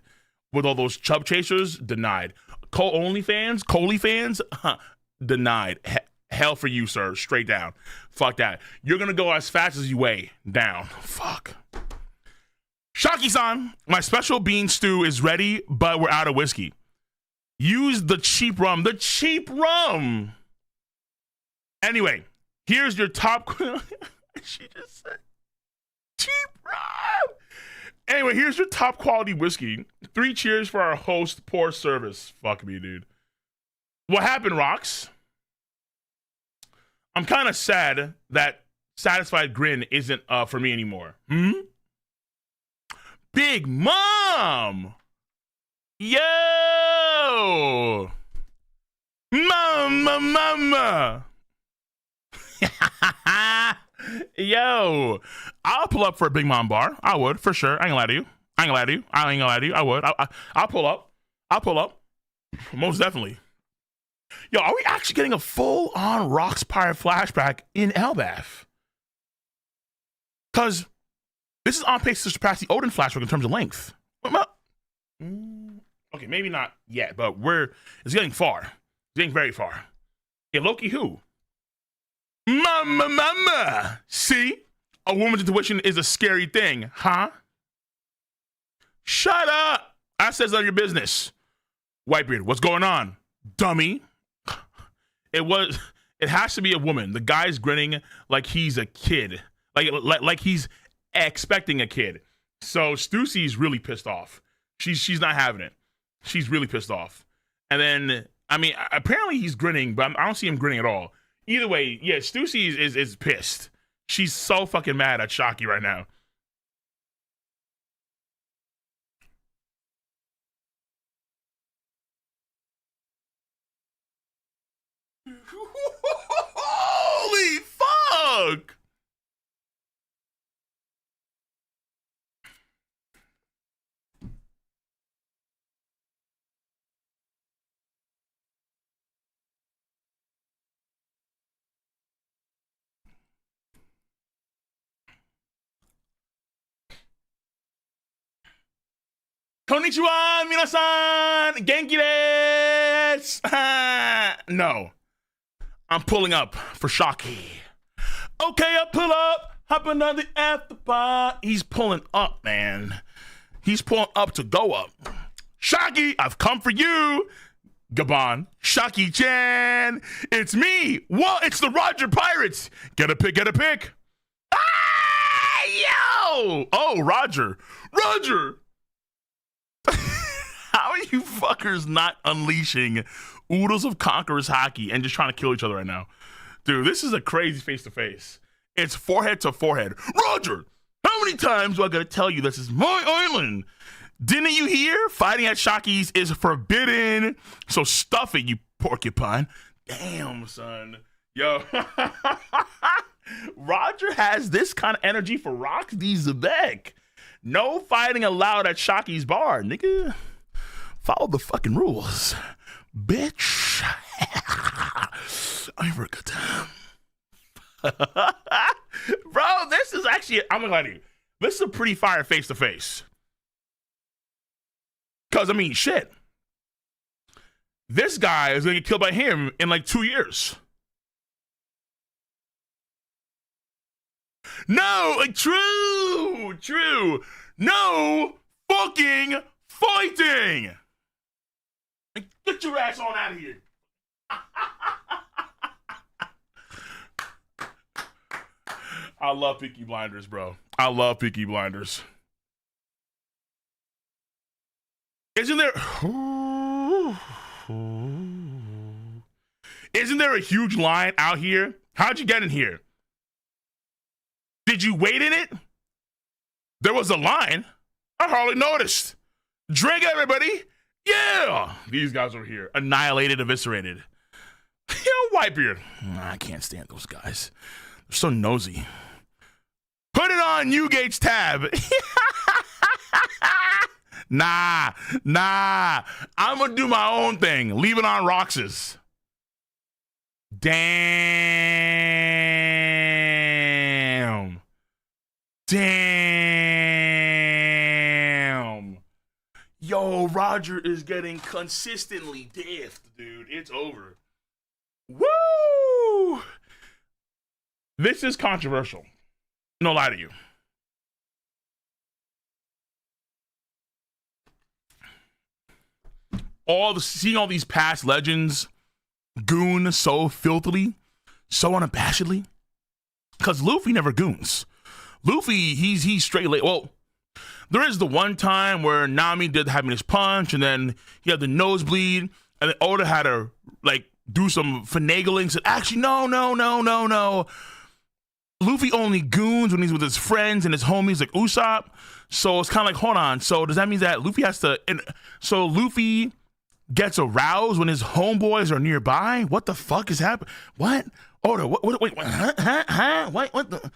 With all those chub chasers, denied. Coley fans, denied. Hell for you, sir. Straight down. Fuck that. You're going to go as fast as you weigh. Down. Fuck. Shocky-san, my special bean stew is ready, but we're out of whiskey. Use the cheap rum. The cheap rum. Anyway, here's your top... She just said cheap rum. Anyway, here's your top quality whiskey. 3 cheers for our host. Poor service. Fuck me, dude. What happened, Rocks? I'm kind of sad that Satisfied Grin isn't for me anymore. Big Mom! Yo! Mama! Yo! I'll pull up for a Big Mom bar. I would, for sure. I ain't gonna lie to you. I would. I'll pull up. Most definitely. Yo, are we actually getting a full-on Rocks Pirate flashback in Elbaf? Because this is on pace to surpass the Odin flashback in terms of length. Okay, maybe not yet, but it's getting far. It's getting very far. Hey, Loki who? Mama! See? A woman's intuition is a scary thing, huh? Shut up! That says none of your business. Whitebeard, what's going on? Dummy. It has to be a woman. The guy's grinning like he's a kid. Like he's expecting a kid. So Stussy's really pissed off. She's not having it. She's really pissed off. And then, I mean, apparently he's grinning, but I don't see him grinning at all. Either way, yeah, Stussy is pissed. She's so fucking mad at Shocky right now. Holy fuck! Konnichiwa, minasan! Genki desu! No. I'm pulling up for Shocky. Okay, I pull up, hopping on the after bar. He's pulling up, man. He's pulling up to go up. Shocky, I've come for you. Gabon, Shocky-chan. It's me. Well, it's the Roger Pirates. Get a pick, get a pick. Ah, yo! Oh, Roger. Roger! How are you fuckers not unleashing oodles of Conqueror's hockey and just trying to kill each other right now? Dude, this is a crazy face-to-face. It's forehead to forehead. Roger, how many times do I gotta tell you this is my island? Didn't you hear? Fighting at Shocky's is forbidden. So stuff it, you porcupine. Damn, son. Yo. Roger has this kind of energy for Rox D. Zebek. No fighting allowed at Shocky's bar, nigga. Follow the fucking rules, bitch. I have a good time. Bro, this is actually, I'm gonna lie to you. This is a pretty fire face to face. Because, I mean, shit. This guy is gonna get killed by him in like 2 years. No, like, true. No fucking fighting. Like, get your ass on out of here. I love Peaky Blinders, bro. I love Peaky Blinders. Isn't there a huge line out here? How'd you get in here? Did you wait in it? There was a line. I hardly noticed. Drink, everybody. Yeah. These guys over here. Annihilated, eviscerated. Yo, Whitebeard. I can't stand those guys. They're so nosy. Put it on Newgate's tab. Nah. I'm gonna do my own thing. Leave it on Roxas. Damn. Yo, Roger is getting consistently diffed, dude. It's over. Woo! This is controversial. No lie to you. Seeing all these past legends goon so filthily, so unabashedly. Because Luffy never goons. Luffy, he's straight late. Well, there is the one time where Nami did having his punch, and then he had the nosebleed, and then Oda had to like do some finagling. Said, actually, no. Luffy only goons when he's with his friends and his homies like Usopp. So it's kind of like, hold on. So does that mean that Luffy has to? So Luffy gets aroused when his homeboys are nearby? What the fuck is happening? What? Oda, wait, huh? What the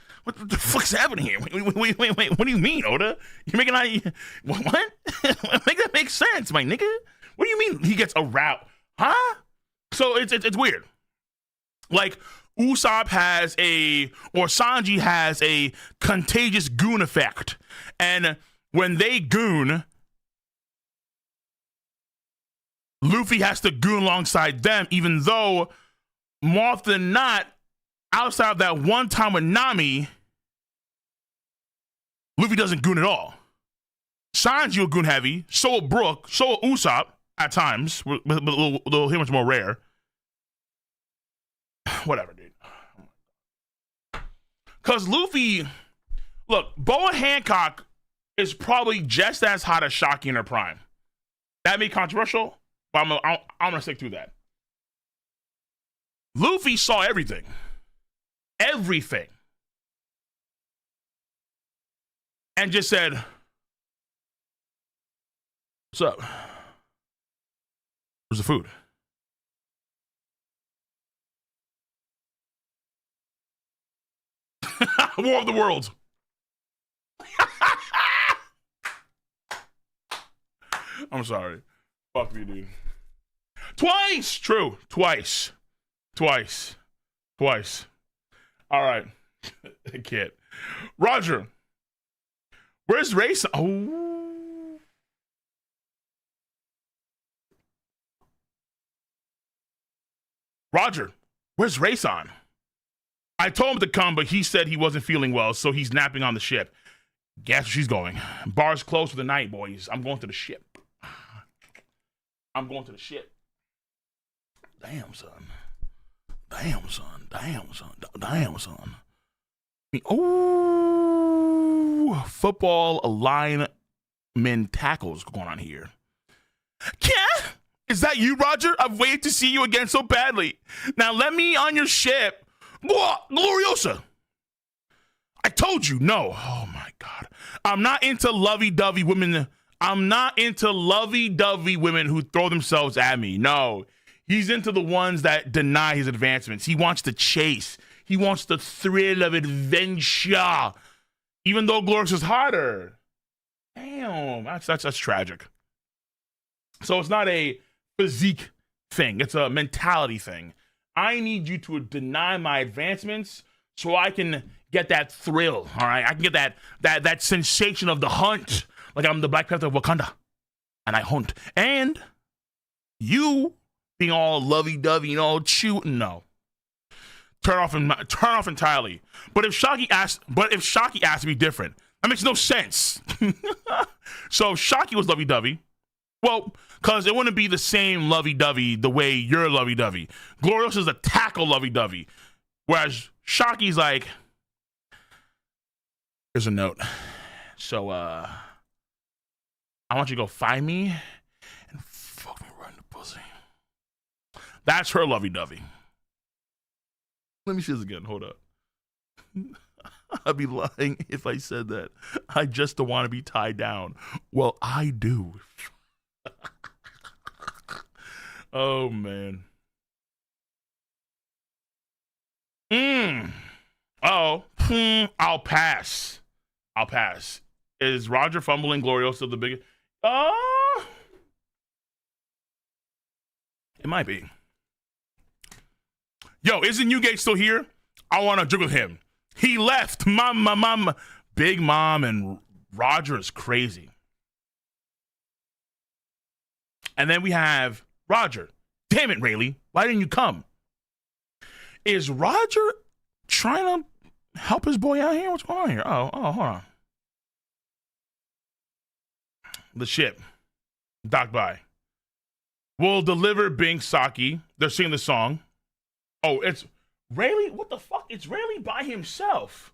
fuck's happening here? Wait, what do you mean, Oda? You're making what? Make that make sense, my nigga. What do you mean he gets aroused? Huh? So it's weird. Like, Usopp has Sanji has a contagious goon effect. And when they goon, Luffy has to goon alongside them, even though more often than not, outside of that one time with Nami, Luffy doesn't goon at all. Sanji will goon heavy, so will Brook, so will Usopp at times, but a little much more rare. Whatever, dude. Because Luffy, look, Boa Hancock is probably just as hot as Shocky in her prime. That may be controversial, but I'm gonna stick to that. Luffy saw everything. Everything. And just said, what's up? Where's the food? War of the Worlds. I'm sorry. Fuck me, dude. Twice! True. Twice. All right. I can't. Roger. Where's Race? Oh. Roger, where's Rayson? I told him to come, but he said he wasn't feeling well, so he's napping on the ship. Guess where she's going. Bar's closed for the night, boys. I'm going to the ship. I'm going to the ship. Damn, son. Damn, son. Damn, son. Damn, son. Oh, football lineman tackles going on here. Yeah? Is that you, Roger? I've waited to see you again so badly. Now let me on your ship. Gloriosa. I told you, no. Oh, my God. I'm not into lovey-dovey women. I'm not into lovey-dovey women who throw themselves at me. No. He's into the ones that deny his advancements. He wants to chase. He wants the thrill of adventure. Even though Gloriosa is hotter. Damn. That's tragic. So it's not a physique thing. It's a mentality thing. I need you to deny my advancements so I can get that thrill, all right? I can get that sensation of the hunt, like I'm the Black Panther of Wakanda, and I hunt. And you being all lovey-dovey and all cute, no. Turn off entirely. But if Shocky asks to be different, that makes no sense. So if Shocky was lovey-dovey, well, because it wouldn't be the same lovey-dovey the way you're lovey-dovey. Glorious is a tackle lovey-dovey. Whereas Shocky's like, here's a note. So, I want you to go find me and fuck me right in the pussy. That's her lovey-dovey. Let me see this again. Hold up. I'd be lying if I said that. I just don't want to be tied down. Well, I do. Oh, man. I'll pass. Is Roger fumbling Gloriosa the biggest? It might be. Yo, isn't Newgate still here? I want to juggle him. He left. Mama. Big Mom and Roger is crazy. And then we have Roger. Damn it, Rayleigh. Why didn't you come? Is Roger trying to help his boy out here? What's going on here? Oh, hold on. The ship. Docked by. Will deliver Bing Saki. They're singing the song. Oh, it's Rayleigh? What the fuck? It's Rayleigh by himself.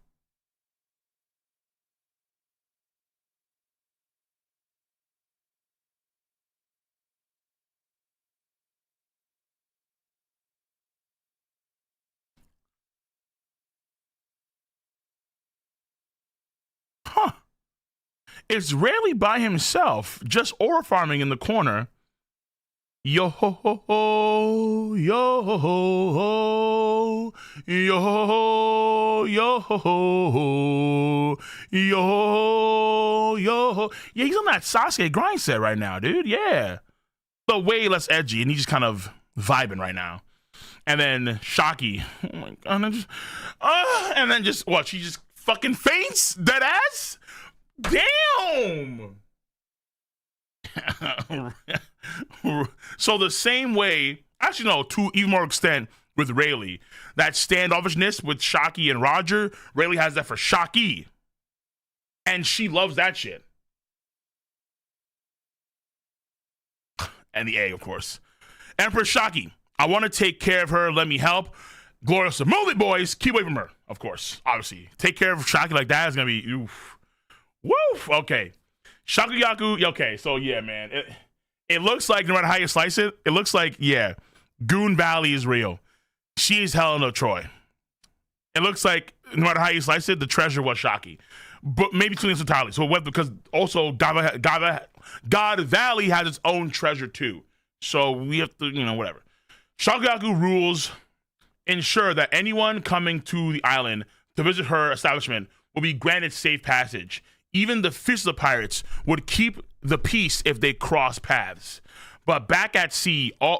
Huh. It's Rayleigh by himself, just ore farming in the corner. Yo ho ho ho, yo ho ho, yo ho, yo ho, yo. Yeah, he's on that Sasuke grind set right now, dude. Yeah, so way less edgy, and he's just kind of vibing right now. And then Shocky, oh my god, and then just what? She just fucking faints, dead ass. Damn. So the same way, actually no, to even more extent with Rayleigh, that standoffishness with Shocky and Roger, Rayleigh has that for Shocky, and she loves that shit. And the A, of course. Empress Shocky, I want to take care of her. Let me help. Gloriosa, move it, boys. Keep away from her, of course. Obviously, take care of Shocky like that is gonna be oof. Woof. Okay. Shakuyaku, okay, so yeah, man. It looks like, no matter how you slice it, it looks like, yeah, Goon Valley is real. She's Helena of Troy. It looks like, no matter how you slice it, the treasure was Shocky. But maybe two things entirely. So what, because also God Valley has its own treasure too. So we have to, whatever. Shakuyaku rules ensure that anyone coming to the island to visit her establishment will be granted safe passage. Even the fish of the pirates would keep the peace if they cross paths. But back at sea, all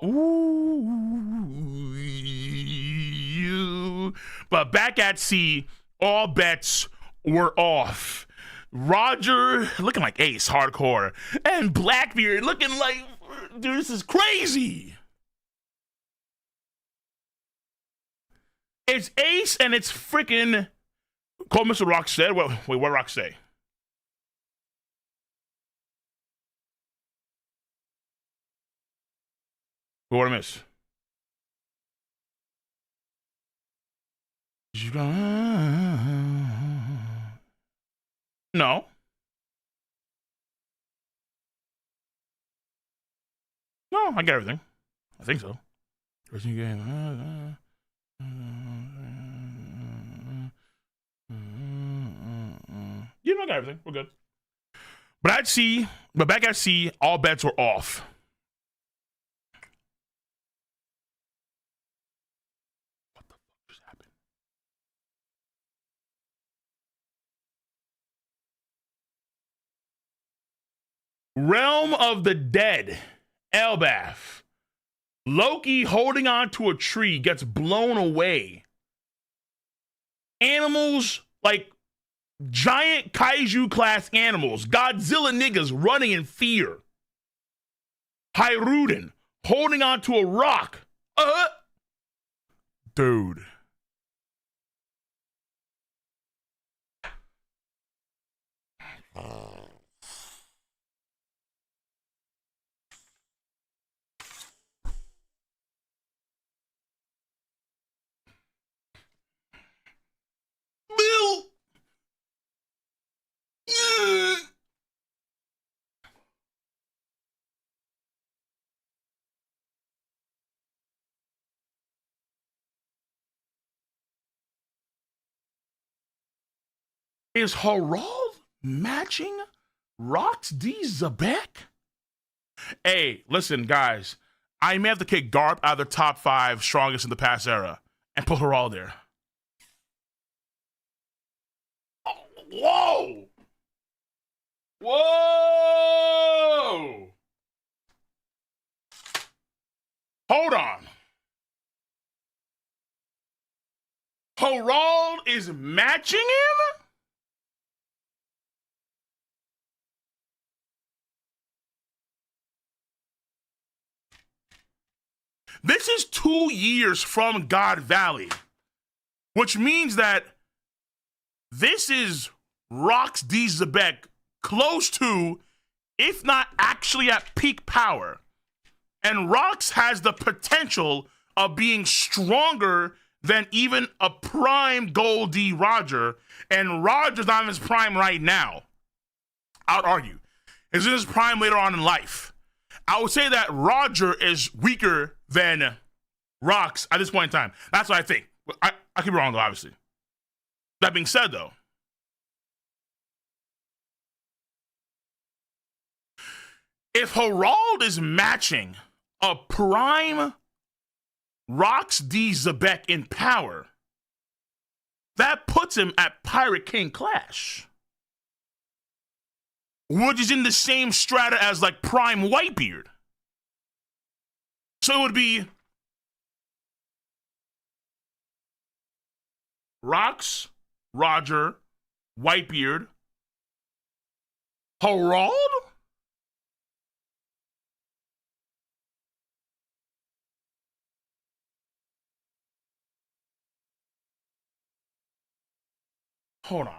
bets were off. Roger looking like Ace hardcore, and Blackbeard looking like, dude, this is crazy. It's Ace and it's freaking. Call Mr. Rock said. Wait, what Rock say? What did I miss? No. No, I got everything. I think so. You know, I got everything. We're good. But back at sea, all bets were off. What the fuck just happened? Realm of the Dead, Elbath. Loki holding on to a tree gets blown away. Animals, like giant kaiju class animals, Godzilla niggas running in fear. Hyruden holding on to a rock. Dude. Bill. Is Harald matching Rox D. Zabek? Hey, listen, guys. I may have to kick Garp out of the top 5 strongest in the past era and put Harald there. Oh, whoa! Whoa! Hold on. Harald is matching him? This is 2 years from God Valley, which means that this is Rox D. Zabek close to, if not actually at peak power. And Rox has the potential of being stronger than even a prime Gold D. Roger. And Roger's not in his prime right now. I would argue. He's in his prime later on in life. I would say that Roger is weaker than Rox at this point in time. That's what I think. I could be wrong, though, obviously. That being said, though, if Harald is matching a prime Rox D. Zabek in power, that puts him at Pirate King Clash, which is in the same strata as like prime Whitebeard. So it would be Rox, Roger, Whitebeard, Harald? Hold on.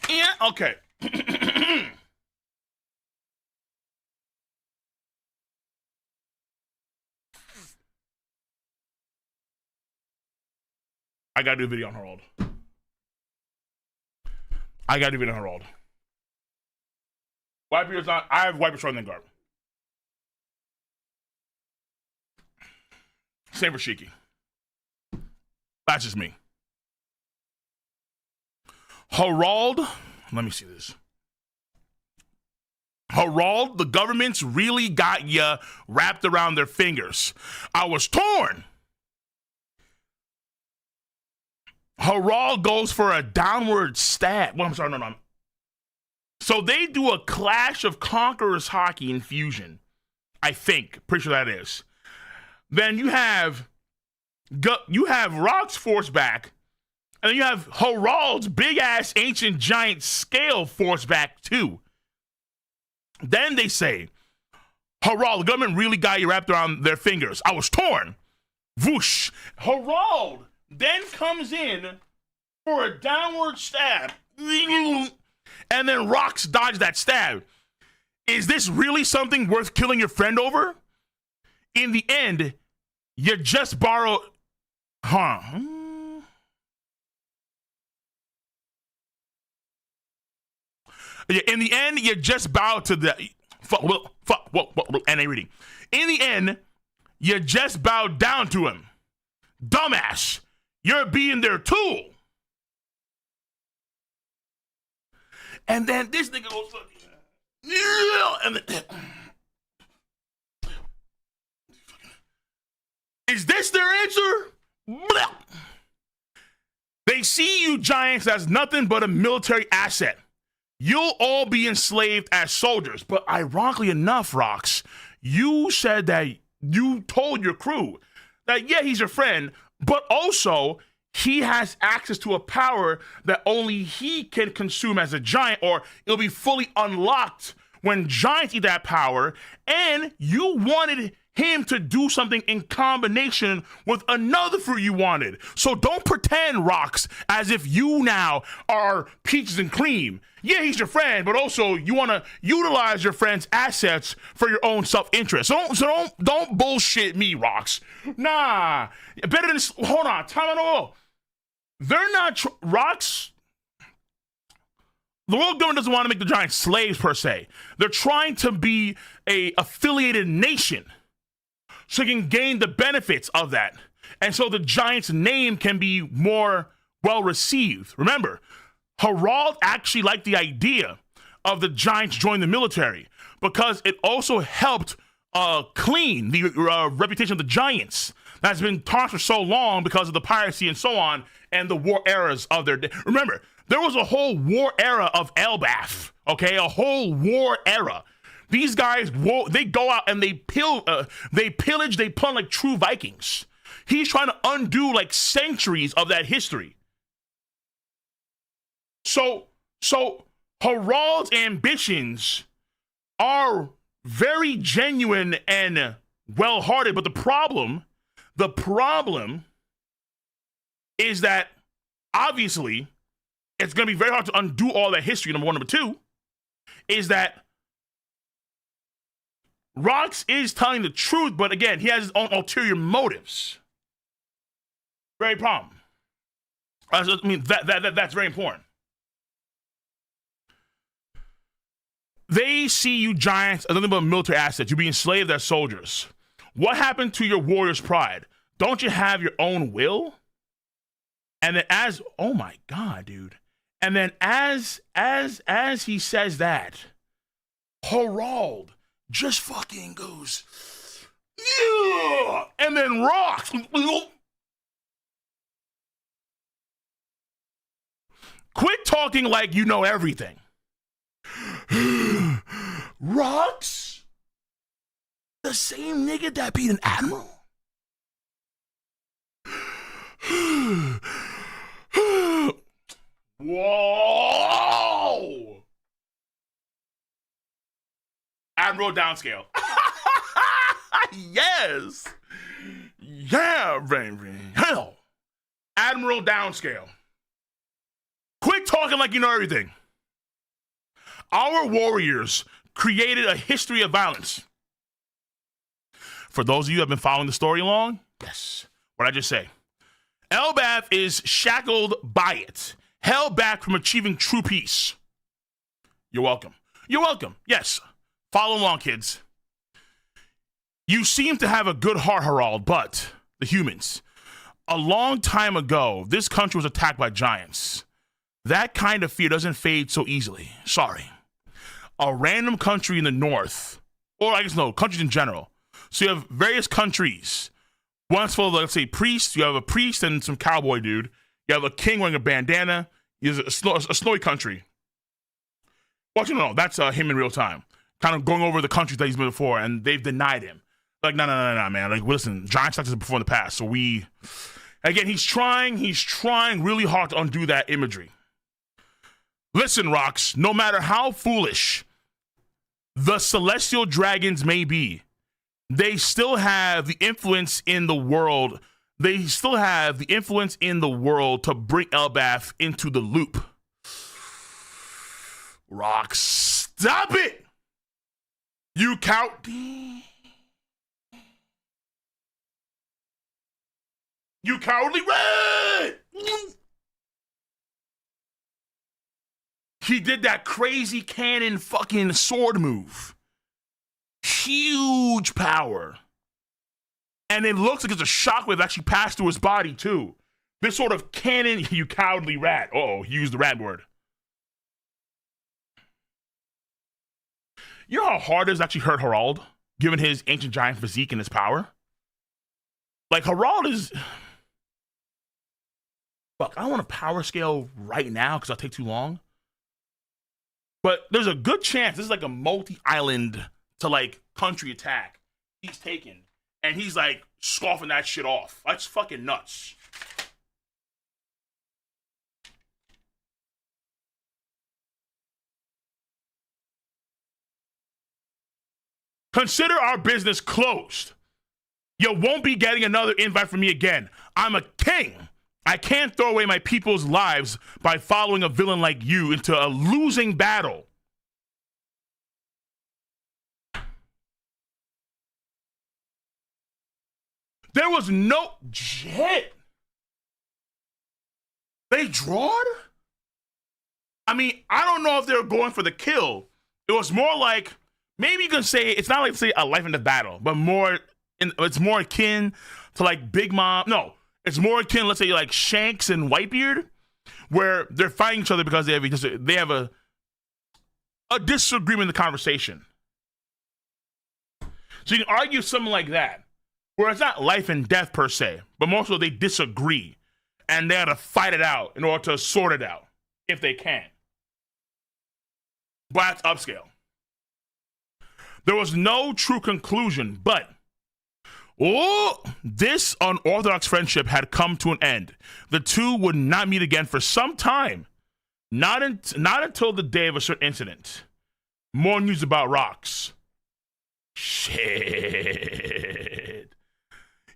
Yeah, okay. I gotta do a video on Harald. Whitebeard's not. I have Whitebeard stronger than Garb. Same for Shiki. That's just me. Harald, let me see this. Harald, the government's really got ya wrapped around their fingers. I was torn. Harald goes for a downward stab. Well, I'm sorry, no. So they do a Clash of Conquerors hockey infusion. I think. Pretty sure that is. Then you have Rock's force back, and then you have Harald's big ass ancient giant scale force back too. Then they say, Harald, the government really got you wrapped around their fingers. I was torn. Whoosh. Harald then comes in for a downward stab. And then Rox dodged that stab. Is this really something worth killing your friend over? In the end, you just borrowed... Huh. Yeah, in the end, you just bowed to the... NA reading. In the end, you just bowed down to him. Dumbass. You're being their tool. And then this nigga goes... And then, is this their answer? They see you giants as nothing but a military asset. You'll all be enslaved as soldiers. But ironically enough, Rox, you said that you told your crew that, yeah, he's your friend, but also he has access to a power that only he can consume as a giant, or it'll be fully unlocked when giants eat that power. And you wanted him to do something in combination with another fruit you wanted. So don't pretend, Rox, as if you now are peaches and cream. Yeah, he's your friend, but also you want to utilize your friend's assets for your own self-interest. So don't bullshit me, Rox. Nah, better than... Hold on, time it all. They're not... Rox... The world government doesn't want to make the giants slaves, per se. They're trying to be a affiliated nation so they can gain the benefits of that. And so the giant's name can be more well-received. Remember, Harald actually liked the idea of the giants joining the military because it also helped clean the reputation of the giants that's been tarnished for so long because of the piracy and so on and the war eras of their day. Remember, there was a whole war era of Elbaf, okay? A whole war era. These guys, they go out and they pillage, they plunder like true Vikings. He's trying to undo like centuries of that history. So Harald's ambitions are very genuine and well-hearted, but the problem is that obviously it's going to be very hard to undo all that history. Number one. Number two is that Rox is telling the truth, but again, he has his own ulterior motives. Very problem. I mean, that's very important. They see you giants as nothing but military assets. You're being enslaved as soldiers. What happened to your warrior's pride? Don't you have your own will? And then oh my God, dude. And then as he says that, Harald just fucking goes, yeah! And then rocks. Quit talking like you know everything. Rox? The same nigga that beat an admiral? Whoa! Admiral downscale. Yes! Yeah, baby. Hell. Admiral downscale. Quit talking like you know everything. Our warriors created a history of violence. For those of you who have been following the story along, yes. What did I just say? Elbaf is shackled by it, held back from achieving true peace. You're welcome. You're welcome. Yes. Follow along, kids. You seem to have a good heart, Harald, but the humans. A long time ago, this country was attacked by giants. That kind of fear doesn't fade so easily. Sorry. A random country in the north, or I guess no, countries in general. So you have various countries. One's full of, let's say, priests. You have a priest and some cowboy dude. You have a king wearing a bandana. He's a snowy country. Well, no, that's him in real time. Kind of going over the countries that he's been before, and they've denied him. Like, no, man. Like, listen, giants like this before in the past. So again, he's trying really hard to undo that imagery. Listen, Rox, no matter how foolish the celestial dragons may be, they still have the influence in the world. They still have the influence in the world to bring Elbaf into the loop. Rock, stop it! You count. You cowardly red! He did that crazy cannon fucking sword move. Huge power. And it looks like it's a shockwave actually passed through his body too. This sort of cannon, you cowardly rat. Oh, he used the rat word. You know how hard it is to actually hurt Harald, given his ancient giant physique and his power? Like, Harald is... Fuck, I don't want a power scale right now because I'll take too long. But there's a good chance this is like a multi-island to like country attack he's taking. And he's like scoffing that shit off. That's fucking nuts. Consider our business closed. You won't be getting another invite from me again. I'm a king. I can't throw away my people's lives by following a villain like you into a losing battle. There was no shit. They drawed? I mean, I don't know if they were going for the kill. It was more like, maybe you can say, it's not like say a life and death battle, but it's more akin to like Big Mom. No, it's more akin, let's say like Shanks and Whitebeard, where they're fighting each other because they have a disagreement in the conversation. So you can argue something like that, where it's not life and death per se, but more so they disagree and they have to fight it out in order to sort it out if they can. But that's upscale. There was no true conclusion, but this unorthodox friendship had come to an end. The two would not meet again for some time. Not until the day of a certain incident. More news about rocks. Shit.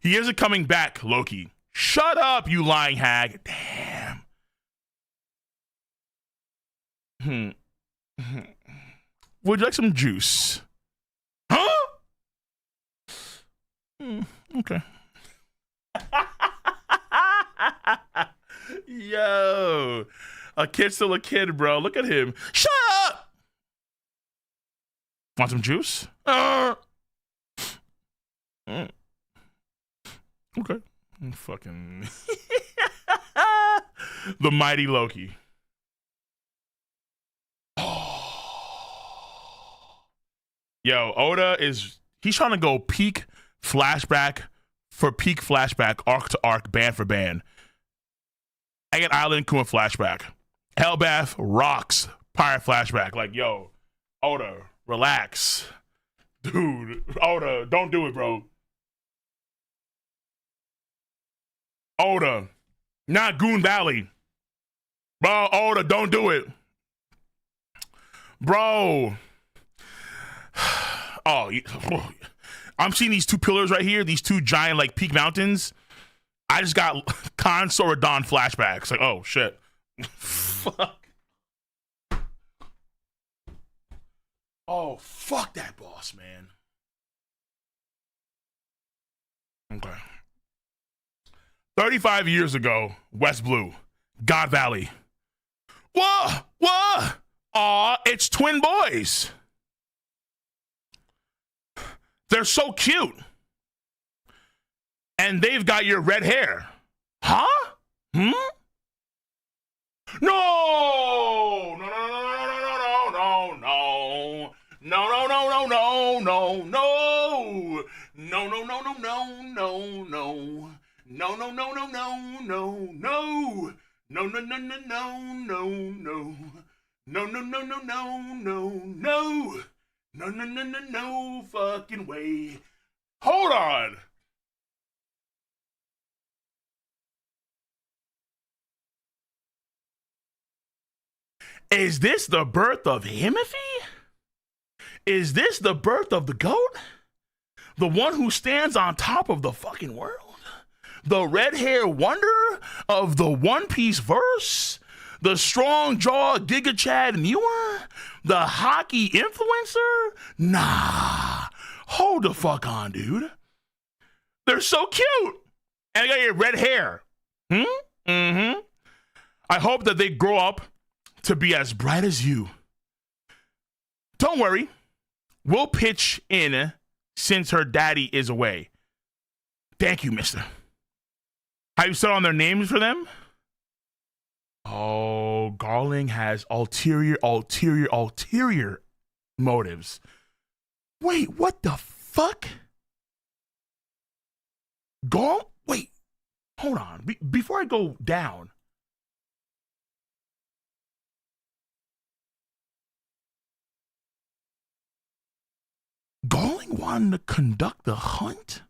He isn't coming back, Loki. Shut up, you lying hag. Damn. Would you like some juice? Huh? Okay. Yo. A kid's still a kid, bro. Look at him. Shut up! Want some juice? Okay. Fucking. The mighty Loki. Yo, Oda he's trying to go peak flashback for peak flashback, arc to arc, band for band. I get Island Kuma flashback. Hellbath rocks pirate flashback. Like, yo, Oda, relax. Dude, Oda, don't do it, bro. Oda, not Goon Valley. Bro, Oda, don't do it. Bro. Oh, I'm seeing these two pillars right here, these two giant like peak mountains. I just got Khan Soradon flashbacks. Like, oh shit. Fuck. Oh, fuck that boss, man. Okay. 35 years ago, West Blue, God Valley. Whoa! Aw, it's twin boys. They're so cute. And they've got your red hair. Huh? No! No, no, no, no, no, no, no, no, no, no, no, no, no, no, no, no, no, no. No, no, no, no, no, no, no. No, no, no, no, no, no, no. No, no, no, no, no, no, no. No, no, no, no, no fucking way. Hold on. Is this the birth of Himothy? Is this the birth of the GOAT? The one who stands on top of the fucking world? The red-haired wonder of the One Piece verse? The strong jaw Giga Chad Muir? The hockey influencer? Nah. Hold the fuck on, dude. They're so cute. And they got your red hair. Mm-hmm. I hope that they grow up to be as bright as you. Don't worry. We'll pitch in since her daddy is away. Thank you, mister. Have you settled on their names for them? Oh, Garling has ulterior motives. Wait, what the fuck? Wait, hold on. Before I go down. Garling wanted to conduct the hunt?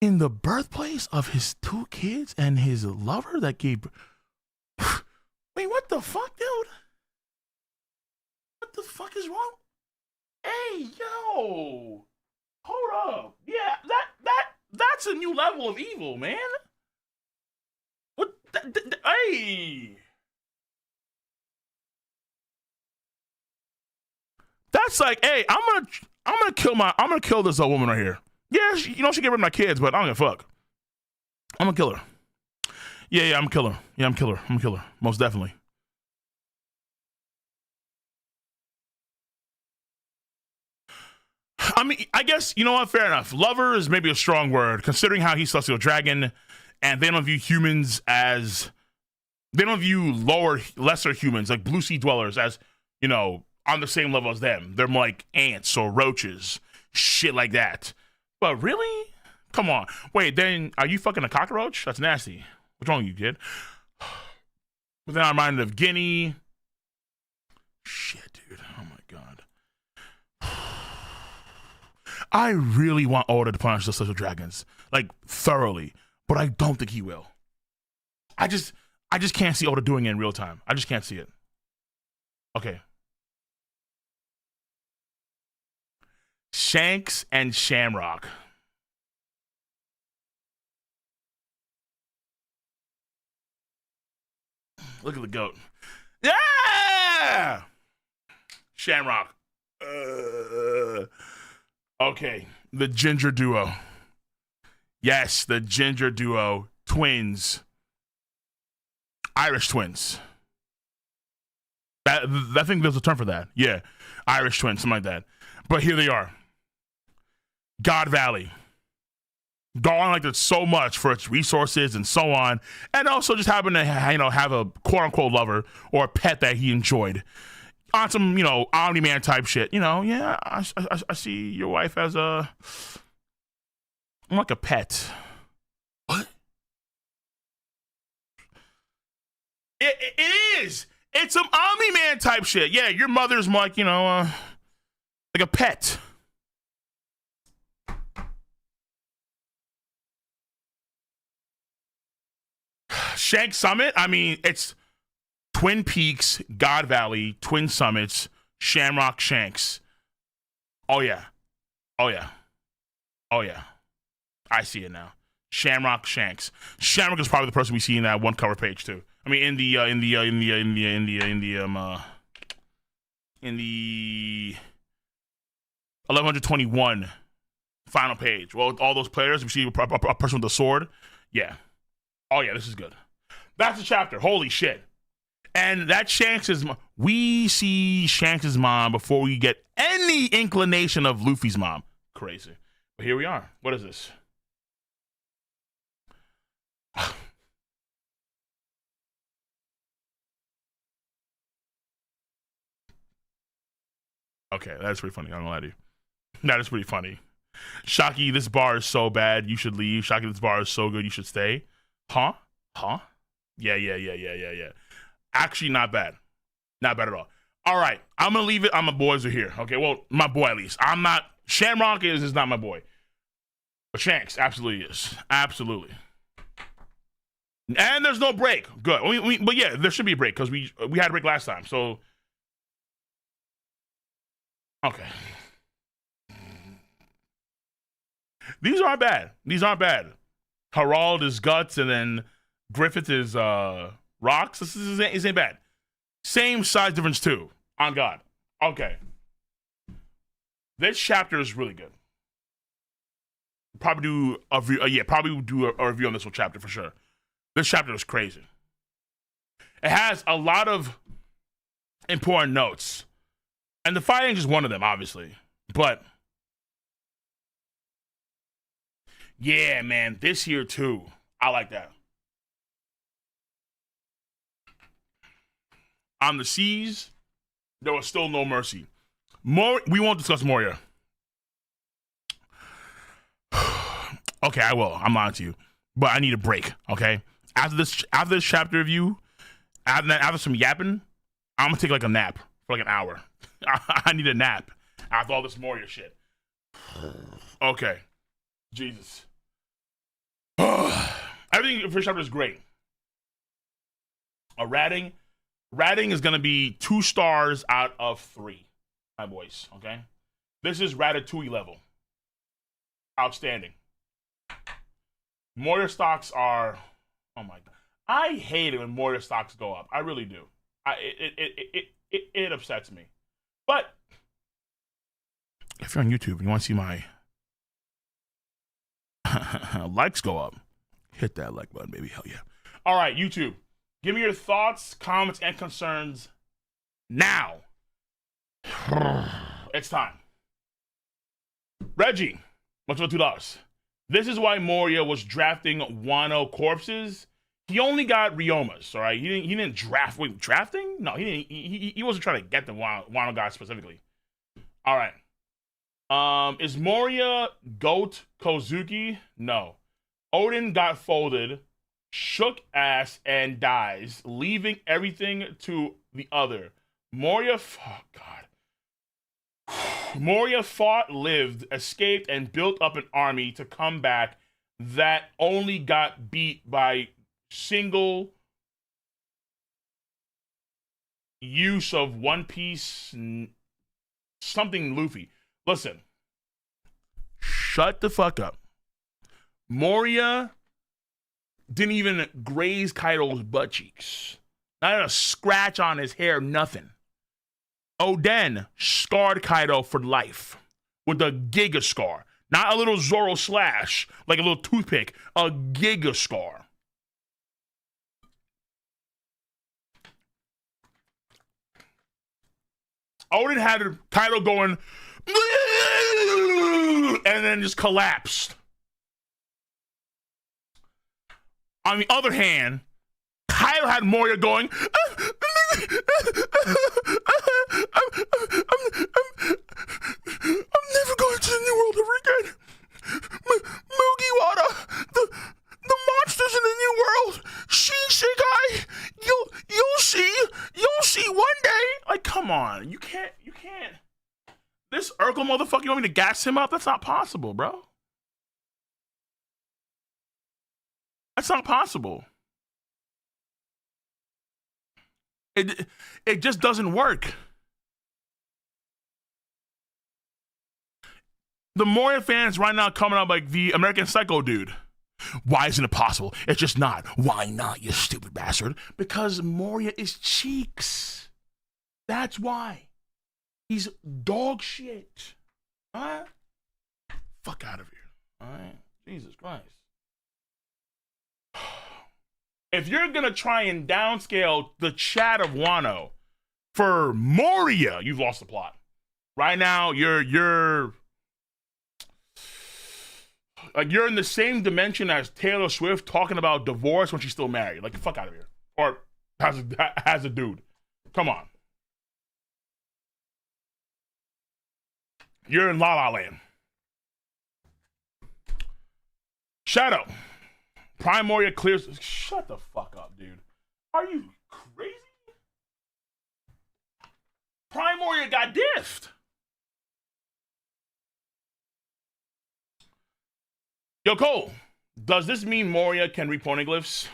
In the birthplace of his 2 kids and his lover that gave... Wait, what the fuck, dude? What the fuck is wrong? Hey, yo! Hold up. Yeah, that's a new level of evil, man. What? Hey! That's like, hey, I'm gonna kill this woman right here. Yeah, she get rid of my kids, but I don't give a fuck. I'm gonna kill her. Yeah, I'm gonna kill her. Yeah, I'm gonna kill her. Most definitely. I mean, I guess, you know what? Fair enough. Lover is maybe a strong word, considering how he's Celestial Dragon, and they don't view humans as... They don't view lesser humans, like Blue Sea Dwellers, as, on the same level as them. They're more like ants or roaches. Shit like that. But really? Come on. Wait, then are you fucking a cockroach? That's nasty. What's wrong with you, kid? But then I'm reminded of Guinea. Shit, dude. Oh my god. I really want Oda to punish the Celestial Dragons. Like, thoroughly. But I don't think he will. I just can't see Oda doing it in real time. I just can't see it. Okay. Shanks and Shamrock. Look at the goat. Yeah! Shamrock. Okay. The ginger duo. Yes, the ginger duo. Twins. Irish twins. I think there's a term for that. Yeah. Irish twins, something like that. But here they are. God Valley. Garland liked it so much for its resources and so on, and also just happened to have a quote unquote lover or a pet that he enjoyed on some Omni-Man type shit. Yeah, I see your wife as like a pet. What? It is. It's some Omni-Man type shit. Yeah, your mother's more like like a pet. Shank Summit, I mean, it's Twin Peaks, God Valley, Twin Summits, Shamrock Shanks. Oh, yeah. Oh, yeah. Oh, yeah. I see it now. Shamrock Shanks. Shamrock is probably the person we see in that one cover page, too. I mean, in the 1121 final page. Well, with all those players, we see a person with a sword. Yeah. Oh, yeah, this is good. That's the chapter. Holy shit. And that we see Shanks' mom before we get any inclination of Luffy's mom. Crazy. But here we are. What is this? Okay, that's pretty funny. I'm gonna lie to you. That is pretty funny. Shaki, this bar is so bad, you should leave. Shaki, this bar is so good, you should stay. Huh? Yeah. Actually, not bad. Not bad at all. All right, I'm gonna leave it. My boys are here. Okay, well, my boy at least. I'm not. Shamrock is not my boy, but Shanks absolutely is. Absolutely. And there's no break. Good. But yeah, there should be a break because we had a break last time. So okay. These aren't bad. These aren't bad. Harald is guts, and then Griffith is rocks. This ain't bad. Same size difference too. On God. Okay. This chapter is really good. Probably do a review on this whole chapter for sure. This chapter is crazy. It has a lot of important notes, and the fighting is just one of them, obviously. But yeah, man, this here too. I like that. On the seas, there was still no mercy. We won't discuss Moria. Okay, I will. I'm lying to you, but I need a break. Okay, after this chapter review, after some yapping, I'm gonna take like a nap for like an hour. I need a nap after all this Moria shit. Okay, Jesus. Everything for this chapter is great. Ratting is gonna be 2 stars out of 3, my boys. Okay, this is Ratatouille level. Outstanding. Moria stocks are, oh my god, I hate it when Moria stocks go up. I really do. It upsets me. But if you're on YouTube and you want to see my likes go up, hit that like button, baby. Hell yeah. All right, YouTube, give me your thoughts, comments, and concerns now. It's time. Reggie, what's about $2? This is why Moria was drafting Wano corpses. He only got Ryomas, all right? He didn't draft. Wait, drafting? No, he didn't. He wasn't trying to get the Wano guy specifically. All right. Is Moria Goat Kozuki? No. Odin got folded, shook ass, and dies, leaving everything to the other. Moria, oh God. Moria fought, lived, escaped, and built up an army to come back that only got beat by single use of One Piece something Luffy. Listen, shut the fuck up. Moria didn't even graze Kaido's butt cheeks. Not a scratch on his hair, nothing. Oden scarred Kaido for life with a giga scar. Not a little Zoro slash, like a little toothpick, a giga scar. Odin had Kaido going, and then just collapsed. On the other hand, Kaido had Moria going, I'm never going to the New World ever again. Mugiwara, the monsters in the New World. Shikai, you'll see one day. Like, come on, you can't. This Urkel motherfucker, you want me to gas him up? That's not possible, bro. That's not possible. It just doesn't work. The Moria fans right now coming up like the American Psycho dude. Why isn't it possible? It's just not. Why not, you stupid bastard? Because Moria is cheeks. That's why. He's dog shit. All right? Fuck out of here. All right? Jesus Christ. If you're gonna try and downscale the chat of Wano for Moria, you've lost the plot. Right now, you're in the same dimension as Taylor Swift talking about divorce when she's still married. Like, fuck out of here. Or has a dude. Come on. You're in La La Land. Shadow. Prime Moria clears. Shut the fuck up, dude. Are you crazy? Prime Moria got diffed. Yo, Cole, does this mean Moria can read poneglyphs?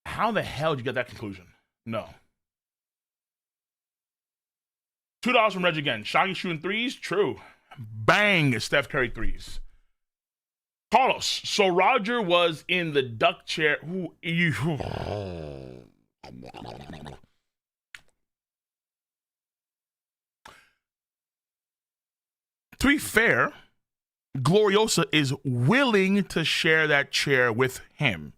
How the hell did you get that conclusion? No. $2 from Reg again. Shaggy shooting threes? True. Bang, Steph Curry threes. Carlos, so Roger was in the duck chair. To be fair, Gloriosa is willing to share that chair with him.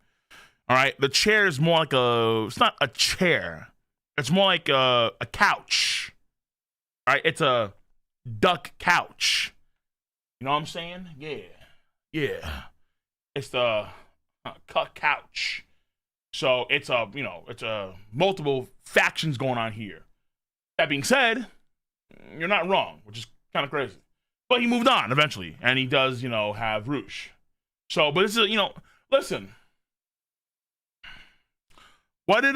All right, the chair is more like it's not a chair. It's more like a couch. All right, it's a duck couch. You know what I'm saying? Yeah. It's the couch. So it's a multiple factions going on here. That being said, you're not wrong, which is kind of crazy. But he moved on eventually, and he does, have Rouge. So, but it's listen. What did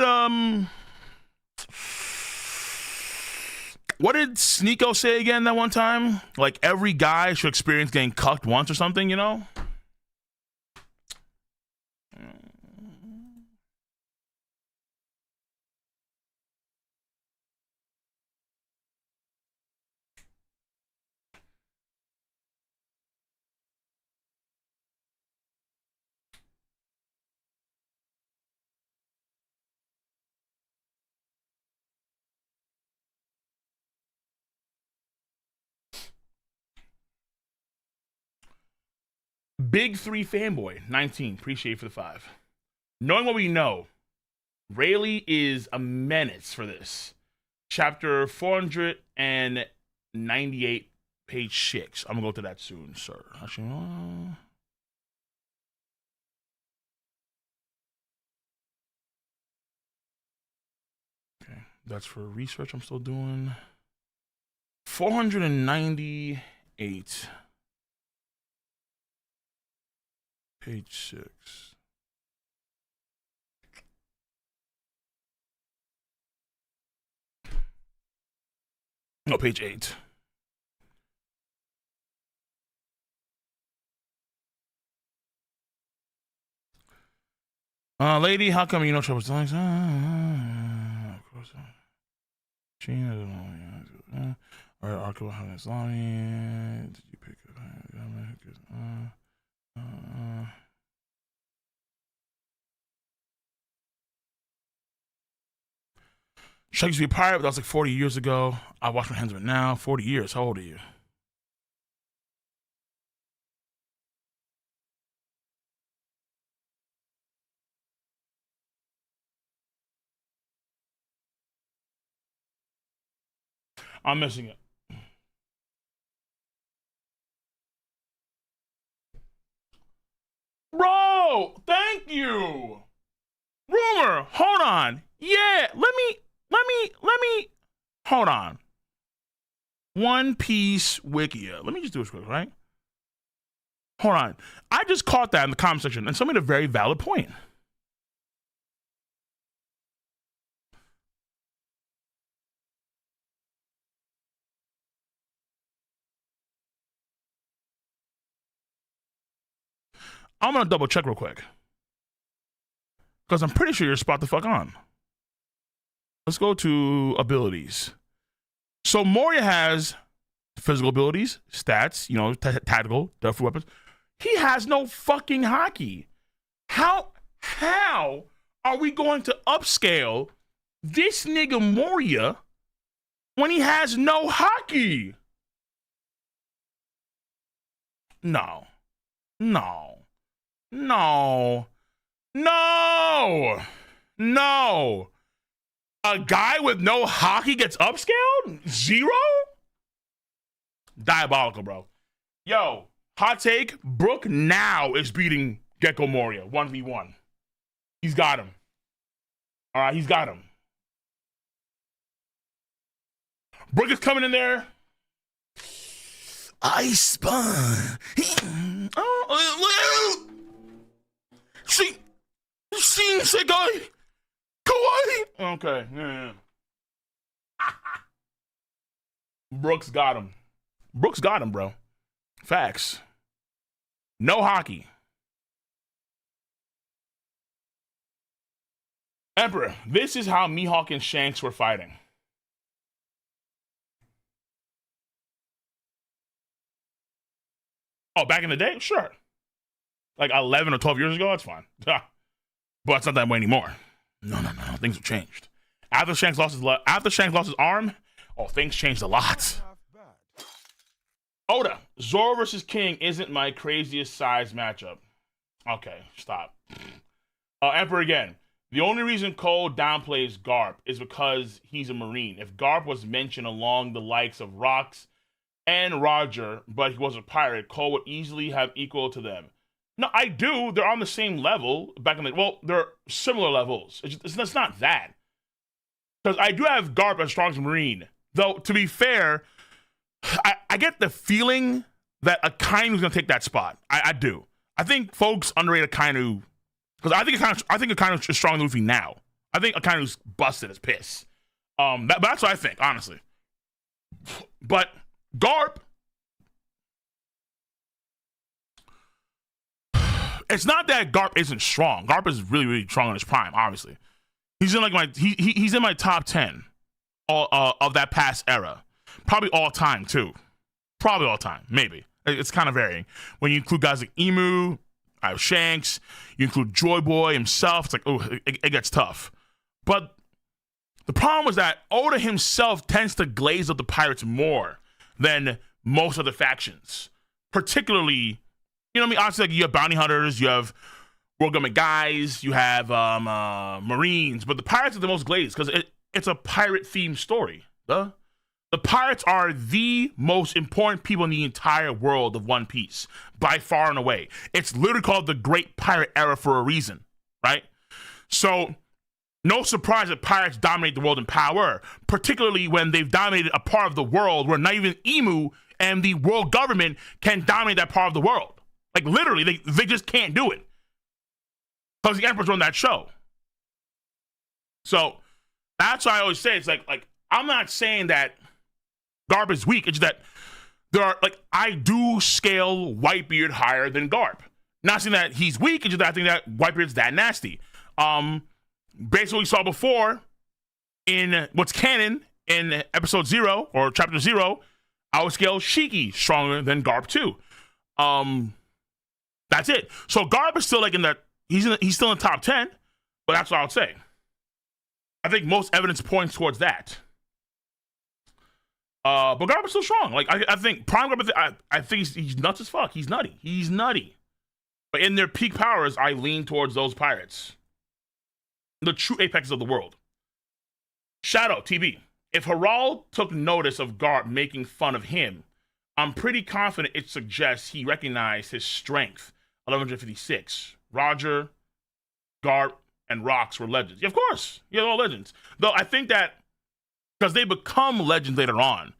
Sneeko say again that one time? Like every guy should experience getting cucked once or something, Big 3 fanboy, 19. Appreciate you for the 5. Knowing what we know, Rayleigh is a menace for this. Chapter 498, page 6. I'm gonna go to that soon, sir. Actually, okay, that's for research I'm still doing. 498. Page 6. No, page 8. Lady, how come you know trouble? Of course. She doesn't know. All right, Arco, how is Lonnie? Did you pick up? Shaq used to be a pirate, but that was like 40 years ago. I wash my hands of it now. 40 years. How old are you? I'm missing it. Bro, thank you. Rumor, hold on. Yeah, let me hold on. One Piece Wikia. Let me just do this quick, right? Hold on. I just caught that in the comment section, and somebody made a very valid point. I'm gonna double check real quick, because I'm pretty sure you're spot the fuck on. Let's go to abilities. So Moria has physical abilities, stats, tactical, for weapons. He has no fucking hockey. How are we going to upscale this nigga Moria when he has no hockey? No. A guy with no hockey gets upscaled? 0? Diabolical, bro. Yo, hot take. Brook now is beating Gecko Moria 1v1. He's got him. All right, he's got him. Brook is coming in there. I spun. See, Segai. Kawaii. Okay, yeah. Brooks got him. Bro. Facts. No hockey. Emperor, this is how Mihawk and Shanks were fighting. Oh, back in the day? Sure. Like 11 or 12 years ago, that's fine. But it's not that way anymore. No. Things have changed. After Shanks lost his arm, things changed a lot. Oda, Zoro versus King isn't my craziest size matchup. Okay, stop. Emperor again. The only reason Cole downplays Garp is because he's a Marine. If Garp was mentioned along the likes of Rox and Roger, but he was a pirate, Cole would easily have equal to them. No, I do. They're on the same level. They're similar levels. It's not that. Because I do have Garp as strong as Marine. Though, to be fair, I get the feeling that Akainu is going to take that spot. I do. I think folks underrate Akainu. Because I think Akainu is stronger than Luffy now. I think Akainu's busted as piss. That's what I think, honestly. But Garp, it's not that Garp isn't strong. Garp is really, really strong in his prime, obviously. He's in he's in my top 10 of that past era. Probably all time, too. Probably all time, maybe. It's kind of varying. When you include guys like Emu, Shanks, you include Joy Boy himself, it's like, it gets tough. But the problem is that Oda himself tends to glaze up the pirates more than most of the factions. Particularly, you know what I mean? Obviously, like, you have bounty hunters, you have world government guys, you have Marines, but the pirates are the most glazed because it's a pirate-themed story. The pirates are the most important people in the entire world of One Piece, by far and away. It's literally called the Great Pirate Era for a reason, right? So, no surprise that pirates dominate the world in power, particularly when they've dominated a part of the world where not even Emu and the world government can dominate that part of the world. Like, literally, they just can't do it. Because the Emperor's on that show. So, that's why I always say, it's like I'm not saying that Garp is weak. It's that there are, I do scale Whitebeard higher than Garp. Not saying that he's weak, it's just that I think that Whitebeard's that nasty. Based on what we saw before in what's canon in episode 0 or chapter 0, I would scale Shiki stronger than Garp too. That's it. So Garp is still he's still in the top 10, but that's what I would say. I think most evidence points towards that. But Garp is still strong. I think Prime Garp, I think he's nuts as fuck. He's nutty. But in their peak powers, I lean towards those pirates. The true apex of the world. Shadow, TB. If Harald took notice of Garp making fun of him, I'm pretty confident it suggests he recognized his strength. 1156. Roger, Garp, and Rox were legends. Yeah, of course. Yeah, they're all legends. Though I think that because they become legends later on.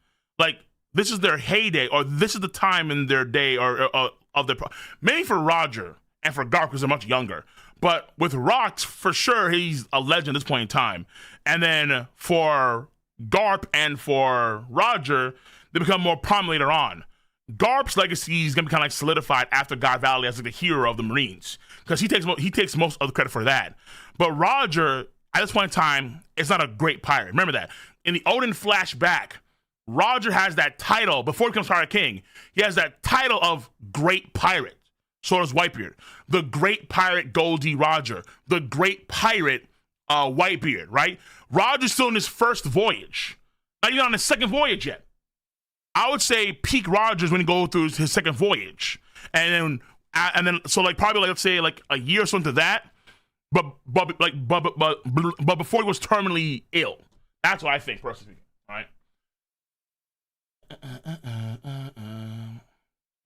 This is their heyday, or this is the time in their day, or of their... Maybe for Roger and for Garp, because they're much younger. But with Rox, for sure, he's a legend at this point in time. And then for Garp and for Roger, they become more prominent later on. Garp's legacy is going to be kind of solidified after God Valley as the hero of the Marines. Because he takes most of the credit for that. But Roger, at this point in time, is not a great pirate. Remember that. In the Odin flashback, Roger has that title, before he becomes Pirate King, he has that title of Great Pirate. So does Whitebeard. The Great Pirate Goldie Roger. The Great Pirate Whitebeard, right? Roger's still in his first voyage. Not even on his second voyage yet. I would say peak Roger's when he goes through his second voyage. And then so probably let's say a year or so into that, but before he was terminally ill. That's what I think, personally. All right.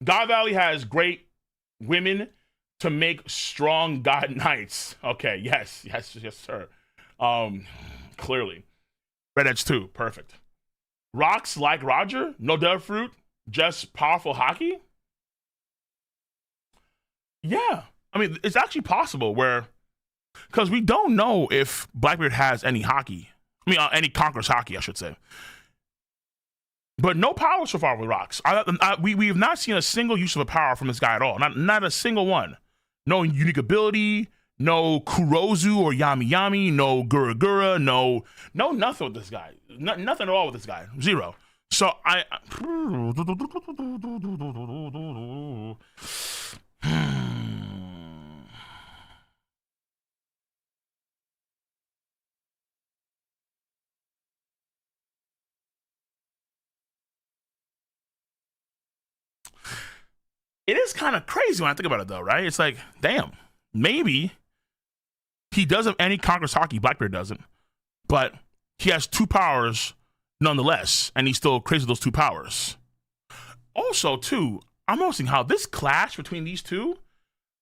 God Valley has great women to make strong god knights. Okay, yes, sir. Clearly. Red Edge 2, perfect. Rocks like Roger, no devil fruit, just powerful hockey? Yeah. I mean, it's actually possible because we don't know if Blackbeard has any hockey. I mean, any Conqueror's hockey, I should say. But no power so far with Rocks. We have not seen a single use of a power from this guy at all. Not a single one. No unique ability, no Kurozu or Yami Yami, no Gura Gura, no nothing with this guy. Nothing at all with this guy. Zero. So it is kind of crazy when I think about it, though, right? It's like, damn, maybe he doesn't have any Conqueror's Haki, Blackbeard doesn't, but he has two powers nonetheless, and he's still crazy with those two powers. Also, too, I'm noticing how this clash between these two,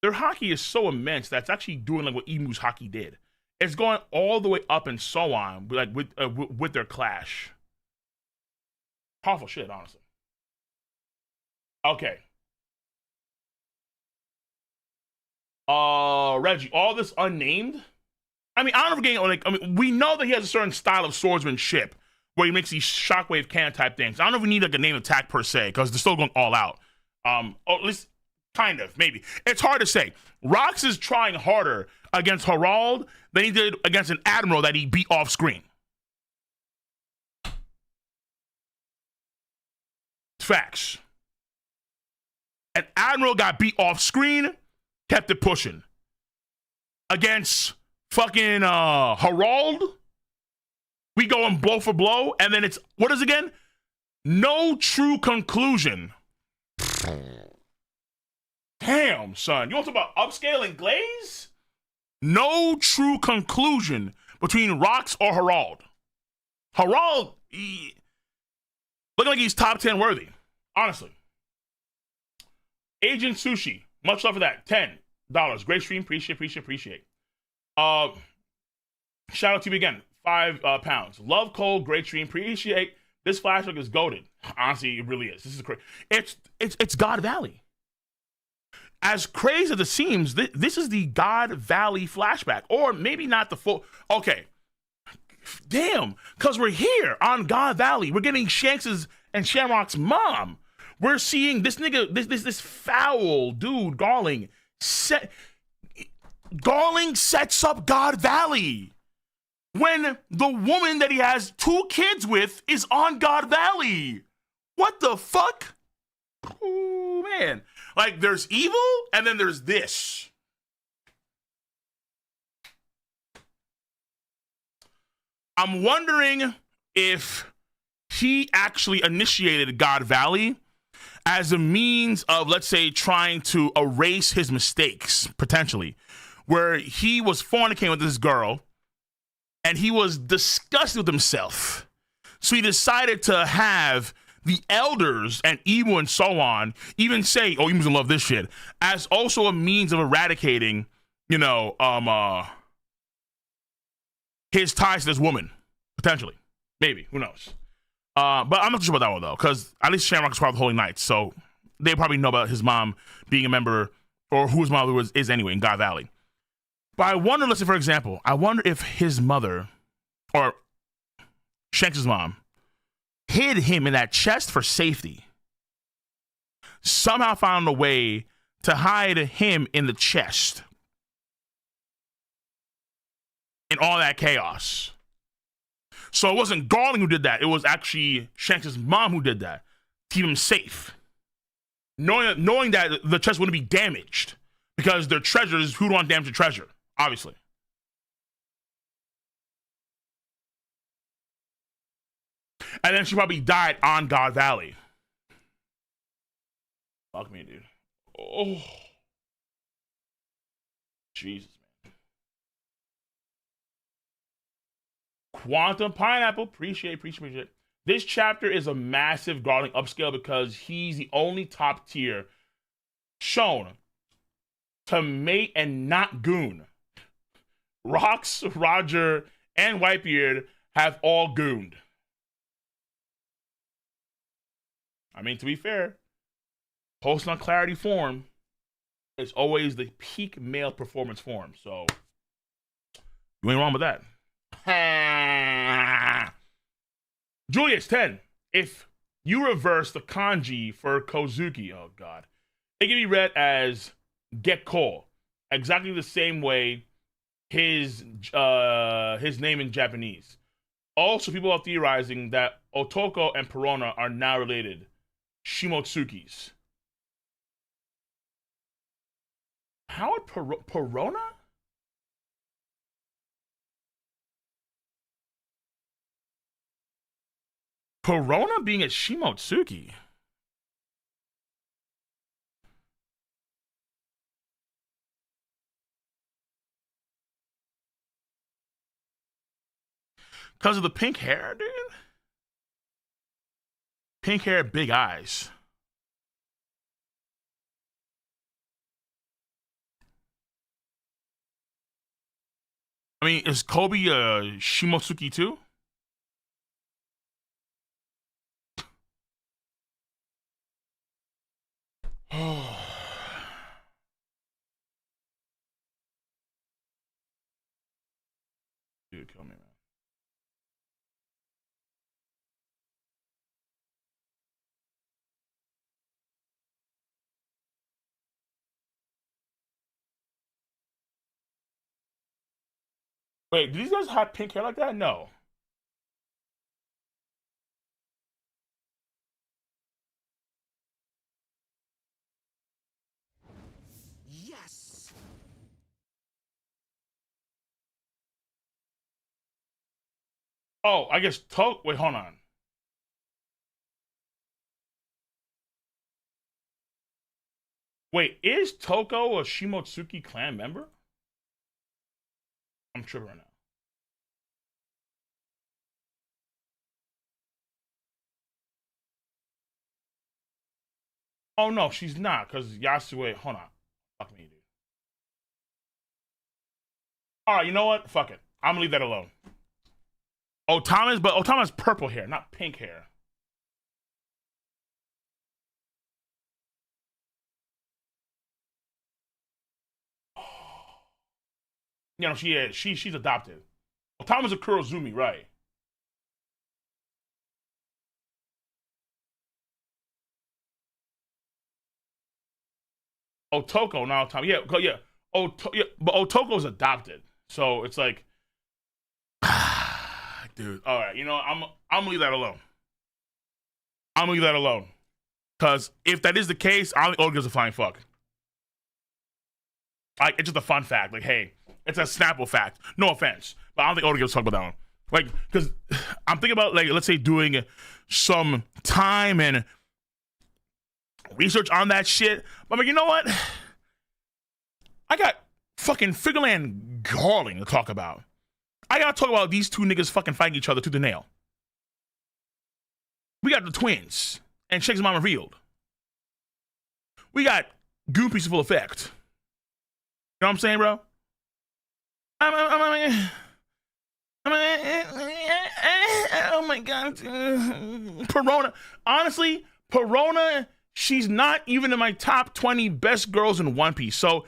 their Haki is so immense that it's actually doing like what Imu's Haki did. It's going all the way up and so on, like with their clash. Powerful shit, honestly. Okay. Reggie, all this unnamed. I mean, I don't know if we're getting like. I mean, we know that he has a certain style of swordsmanship where he makes these shockwave cannon type things. I don't know if we need like a name attack per se because they're still going all out. Or at least kind of maybe. It's hard to say. Rox is trying harder against Harald than he did against an admiral that he beat off screen. Facts. An admiral got beat off screen. Kept it pushing. Against fucking Harald, we go in blow for blow, and then it's, what is it again? No true conclusion. Damn, son. You want to talk about upscaling glaze? No true conclusion between Rox or Harald. Harald, looking like he's top 10 worthy, honestly. Agent Sushi. Much love for that. $10. Great stream. Appreciate. Shout out to you again. £5. Love Cole. Great stream. Appreciate. This flashback is goated. Honestly, it really is. This is crazy. It's God Valley. As crazy as it seems, this is the God Valley flashback. Or maybe not the full. Okay. Damn. Because we're here on God Valley. We're getting Shanks's and Shamrock's mom. We're seeing this nigga, this foul dude, Garling sets up God Valley when the woman that he has 2 kids with is on God Valley. What the fuck? Ooh, man. Like, there's evil, and then there's this. I'm wondering if he actually initiated God Valley as a means of, let's say, trying to erase his mistakes, potentially, where he was fornicating with this girl and he was disgusted with himself. So he decided to have the elders and Imu and so on even say, oh, Imu's gonna love this shit, as also a means of eradicating, his ties to this woman, potentially. Maybe, who knows? But I'm not sure about that one, though, because at least Shamrock is part of the Holy Knights, so they probably know about his mom being a member, or who his mother is anyway, in God Valley. But I wonder, let's say, for example, I wonder if his mother, or Shanks' mom, hid him in that chest for safety. Somehow found a way to hide him in the chest. In all that chaos. So it wasn't Garling who did that. It was actually Shanks' mom who did that. To keep him safe. Knowing that the chest wouldn't be damaged. Because their treasures, who don't want damage to treasure? Obviously. And then she probably died on God Valley. Fuck me, dude. Oh. Jesus. Quantum Pineapple, appreciate. This chapter is a massive Garling upscale because he's the only top tier shown to mate and not goon. Rox, Roger, and Whitebeard have all gooned. I mean, to be fair, posting on Clarity form is always the peak male performance form, so you ain't wrong with that. Julius 10. If you reverse the kanji for Kozuki, oh god, it can be read as Gekko, exactly the same way his name in Japanese. Also, people are theorizing that Otoko and Perona are now related. Shimotsukis. How would Perona? Perona being a Shimotsuki? Because of the pink hair, dude? Pink hair, big eyes. I mean, is Kobe a Shimotsuki too? Dude, kill me, man. Wait, do these guys have pink hair like that? No. Yes. Oh, I guess Wait, hold on. Wait, is Toko a Shimotsuki clan member? I'm tripping right now. Oh no, she's not, because Yasue. Hold on. Fuck me, dude. Alright, you know what? Fuck it. I'm gonna leave that alone. Otama's purple hair, not pink hair. You know, she's adopted. Otama's a Kurozumi, right? Otoko, now Otama. Yeah. Yeah, but Otoko's adopted. So it's like dude, alright, you know, I'm gonna leave that alone. I'm gonna leave that alone. Cause if that is the case, I don't think Oda gives a flying fuck. Like, it's just a fun fact. Like, hey, it's a Snapple fact. No offense, but I don't think Oda gives a fuck about that one. Like, because I'm thinking about, like, let's say doing some time and research on that shit. But I'm like, you know what? I got fucking Figureland Garling to talk about. I gotta talk about these two niggas fucking fighting each other to the nail. We got the twins and Shake's mom revealed. We got Goon Piece of Full Effect. You know what I'm saying, bro? Oh my god. Perona. Honestly, Perona, she's not even in my top 20 best girls in One Piece. So,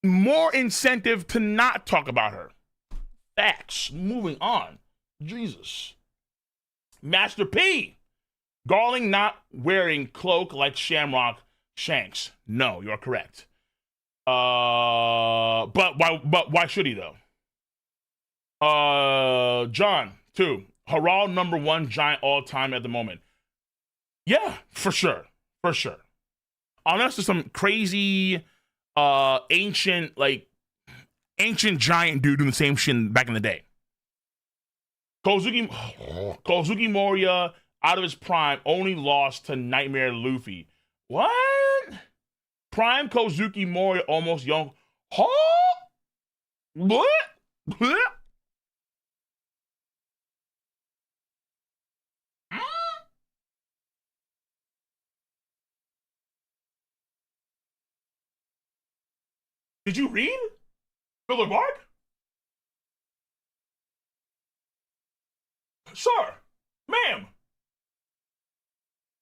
more incentive to not talk about her. Facts. Moving on. Jesus. Master P. Garling not wearing cloak like Shamrock Shanks. No, you're correct. But why should he though? John, too. Harald #1 giant all time at the moment. Yeah, for sure. For sure. Unless there's some crazy ancient giant dude doing the same shit back in the day. Kozuki Moria out of his prime only lost to Nightmare Luffy. What? Prime Kozuki Moria almost young. Huh? What? Did you read Filler Bark? Sir, ma'am,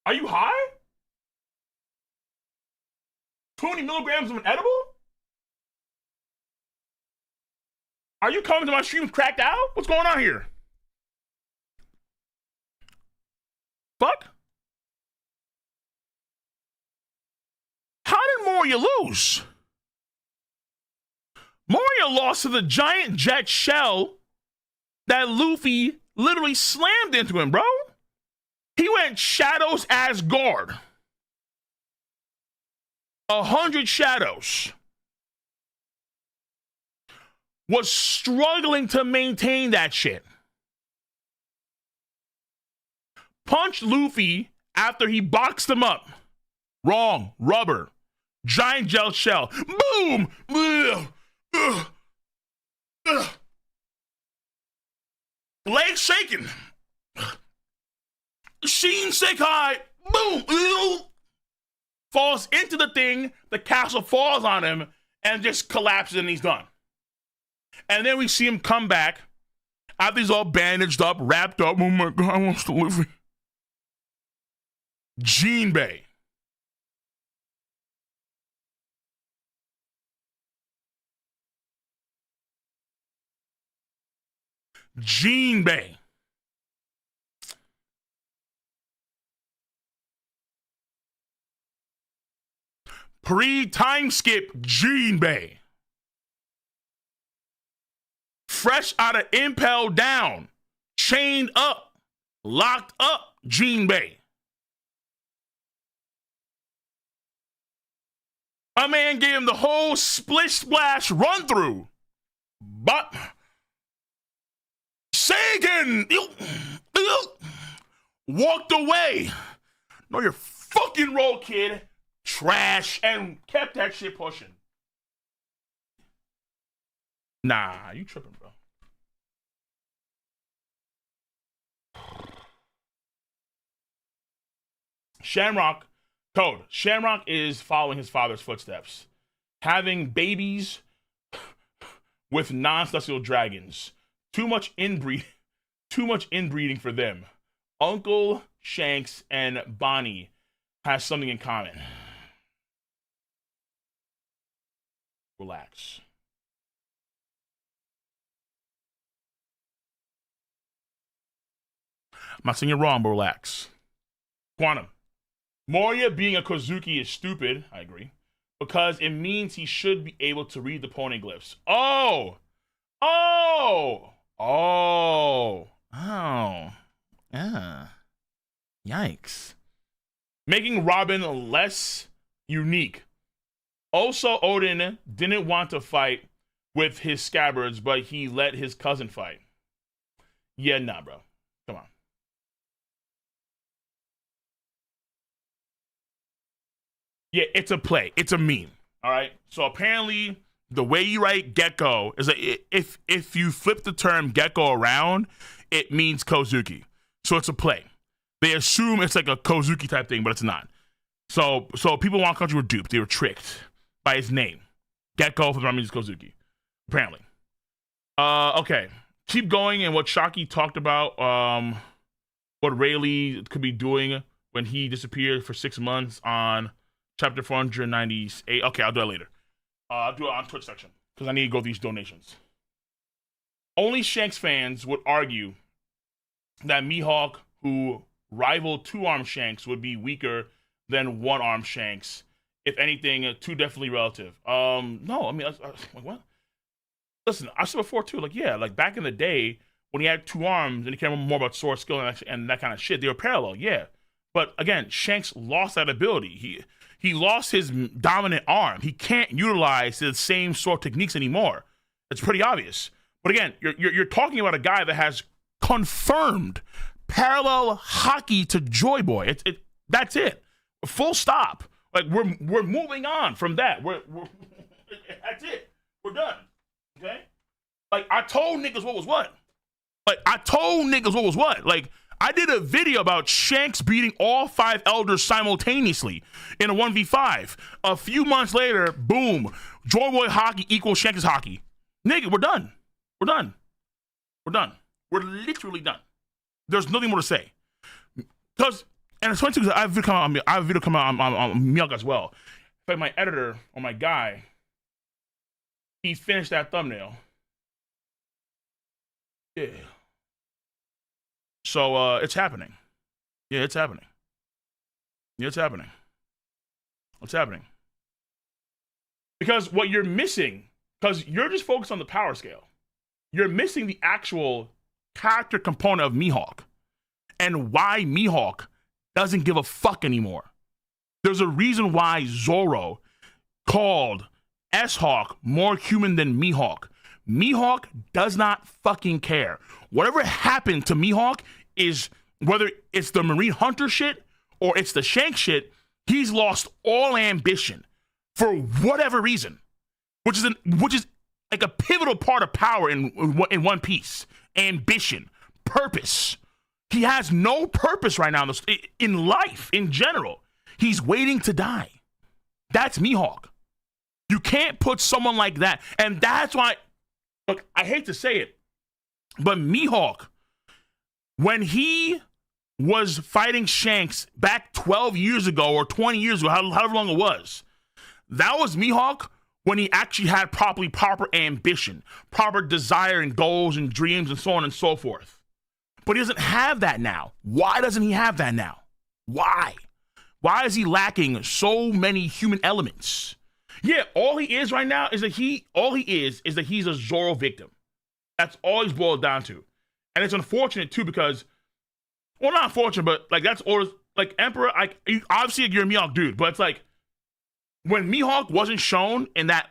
are you high? 20 milligrams of an edible? Are you coming to my stream cracked out? What's going on here? Fuck? How did Moria lose? Moria lost to the giant jet shell that Luffy literally slammed into him, bro. He went Shadows Asgard. 100 Shadows. Was struggling to maintain that shit. Punched Luffy after he boxed him up. Wrong. Rubber. Giant gel shell. Boom! Legs shaking. Sheen Sekai. Boom! Falls into the thing. The castle falls on him and just collapses and he's done. And then we see him come back after he's all bandaged up, wrapped up. Oh my God, I want to live. Jinbei. Jinbei. Pre-time skip Jinbei. Fresh out of Impel Down. Chained up. Locked up Jinbei. My man gave him the whole splish splash run through. But Sagan walked away. Know your fucking role, kid. Trash, and kept that shit pushing. Nah, you tripping, bro. Shamrock, code. Shamrock is following his father's footsteps. Having babies with non-celestial dragons. Too much inbreeding for them. Uncle Shanks and Bonnie has something in common. Relax. I'm not saying you're wrong, but relax. Quantum. Moria being a Kozuki is stupid, I agree, because it means he should be able to read the poneglyphs. Yikes. Making Robin less unique. Also, Odin didn't want to fight with his scabbards, but he let his cousin fight. Yeah, nah, bro. Come on. Yeah, it's a play. It's a meme. All right. So apparently, the way you write Gecko is that if you flip the term Gecko around, it means Kozuki. So it's a play. They assume it's like a Kozuki type thing, but it's not. So people in One Country were duped. They were tricked by his name. Gecko for the means Kozuki. Apparently. Okay. Keep going and what Shaki talked about, what Rayleigh could be doing when he disappeared for 6 months on chapter 498. Okay, I'll do that later. I'll do it on Twitch section because I need to go these donations. Only Shanks fans would argue that Mihawk, who rivaled two-arm Shanks, would be weaker than one-arm Shanks. If anything, two definitely relative. No, I mean, like what? Listen, I said before too. Like, yeah, like back in the day when he had two arms and he cared more about sword skill and that kind of shit, they were parallel. Yeah, but again, Shanks lost that ability. He lost his dominant arm. He can't utilize the same sword techniques anymore. It's pretty obvious. But again, you're talking about a guy that has confirmed parallel hockey to Joy Boy. That's it. Full stop. Like we're moving on from that. We're that's it. We're done. Okay? Like I told niggas what was what. Like I did a video about Shanks beating all 5 elders simultaneously in a 1v5. A few months later, boom, Joy Boy hockey equals Shanks hockey. Nigga, we're done. We're done. We're done. We're literally done. There's nothing more to say. Because, and it's funny too, because I have a video come out on Manga as well. In fact, my editor, or my guy, he finished that thumbnail. Yeah. So, it's happening. Yeah, it's happening. Yeah, it's happening. It's happening. Because what you're missing, Because you're just focused on the power scale. You're missing the actual character component of Mihawk and why Mihawk doesn't give a fuck anymore. There's a reason why Zoro called S-Hawk more human than Mihawk. Mihawk does not fucking care. Whatever happened to Mihawk is, whether it's the Marine Hunter shit or it's the Shanks shit, he's lost all ambition for whatever reason, which is like a pivotal part of power in One Piece. Ambition, purpose. He has no purpose right now in life in general. He's waiting to die. That's Mihawk. You can't put someone like that. And that's why, look, I hate to say it, but Mihawk, when he was fighting Shanks back 12 years ago or 20 years ago, however long it was, that was Mihawk when he actually had proper ambition, proper desire and goals and dreams and so on and so forth. But he doesn't have that now. Why doesn't he have that now? Why? Why is he lacking so many human elements? Yeah, all he is right now is that he's a Zoro victim. That's all he's boiled down to. And it's unfortunate too because, well, not unfortunate, but like that's all, like Emperor, like obviously you're a Mihawk dude, but it's like when Mihawk wasn't shown in that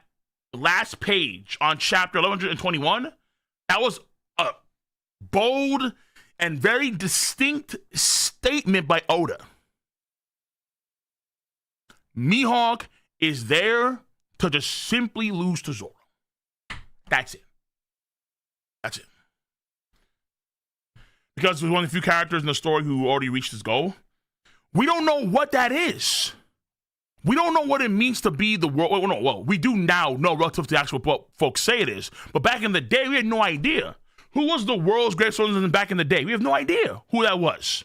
last page on chapter 1121, that was a bold and very distinct statement by Oda. Mihawk is there to just simply lose to Zoro. That's it. That's it. Because he's one of the few characters in the story who already reached his goal. We don't know what that is. We don't know what it means to be the world. Well, we do now know relative to actual what folks say it is. But back in the day, we had no idea. Who was the world's greatest swordsman back in the day? We have no idea who that was.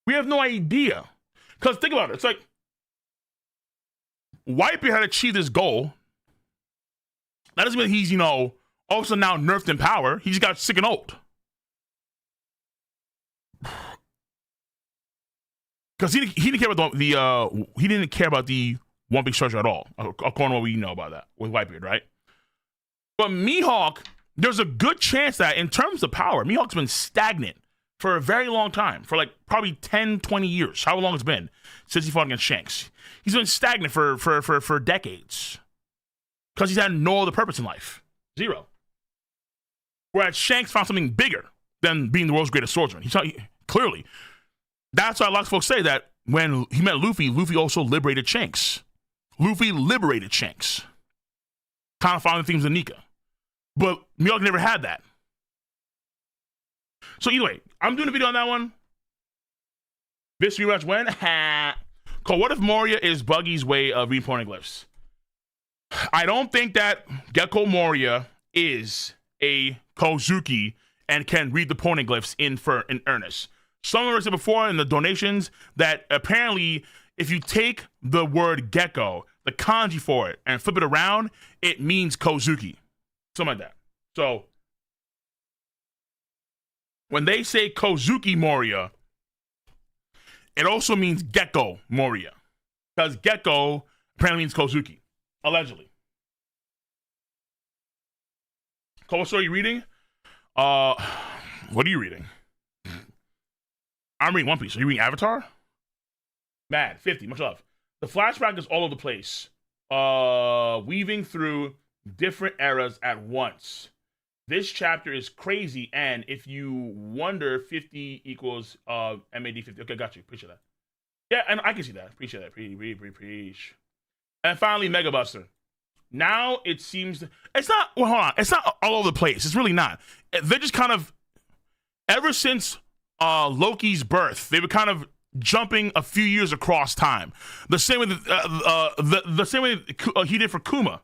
We have no idea. Because think about it. It's like Whitebeard had achieved his goal. That doesn't mean he's, all of a sudden now nerfed in power. He just got sick and old. Because he didn't care about he didn't care about the One Piece structure at all, according to what we know about that with Whitebeard, right? But Mihawk, there's a good chance that in terms of power, Mihawk's been stagnant for a very long time, for like probably 10, 20 years, however long it's been since he fought against Shanks. He's been stagnant for decades because he's had no other purpose in life. Zero. Whereas Shanks found something bigger than being the world's greatest swordsman. Clearly. That's why lots of folks say that when he met Luffy, Luffy also liberated Shanks. Luffy liberated Shanks. Kind of following the themes of Nika. But Mihawk never had that. So either way, I'm doing a video on that one. This rematch when? Cool. What if Moria is Buggy's way of reading poneglyphs? I don't think that Gecko Moria is a Kozuki and can read the poneglyphs in earnest. Someone said before in the donations that apparently if you take the word gecko, the kanji for it, and flip it around, it means Kozuki. Something like that. So when they say Kozuki Moria, it also means Gecko Moria. Because Gecko apparently means Kozuki. Allegedly. Cole, what story are you reading? What are you reading? I'm reading One Piece. Are you reading Avatar? Mad, 50, much love. The flashback is all over the place. Weaving through different eras at once. This chapter is crazy, and if you wonder, 50 equals MAD 50. Okay, got you. Appreciate that. Yeah, and I can see that. Appreciate that. Preach. And finally, Mega Buster. Now it seems it's not. Well, hold on. It's not all over the place. It's really not. They're just kind of ever since Loki's birth, they were kind of jumping a few years across time. The same way the same way he did for Kuma,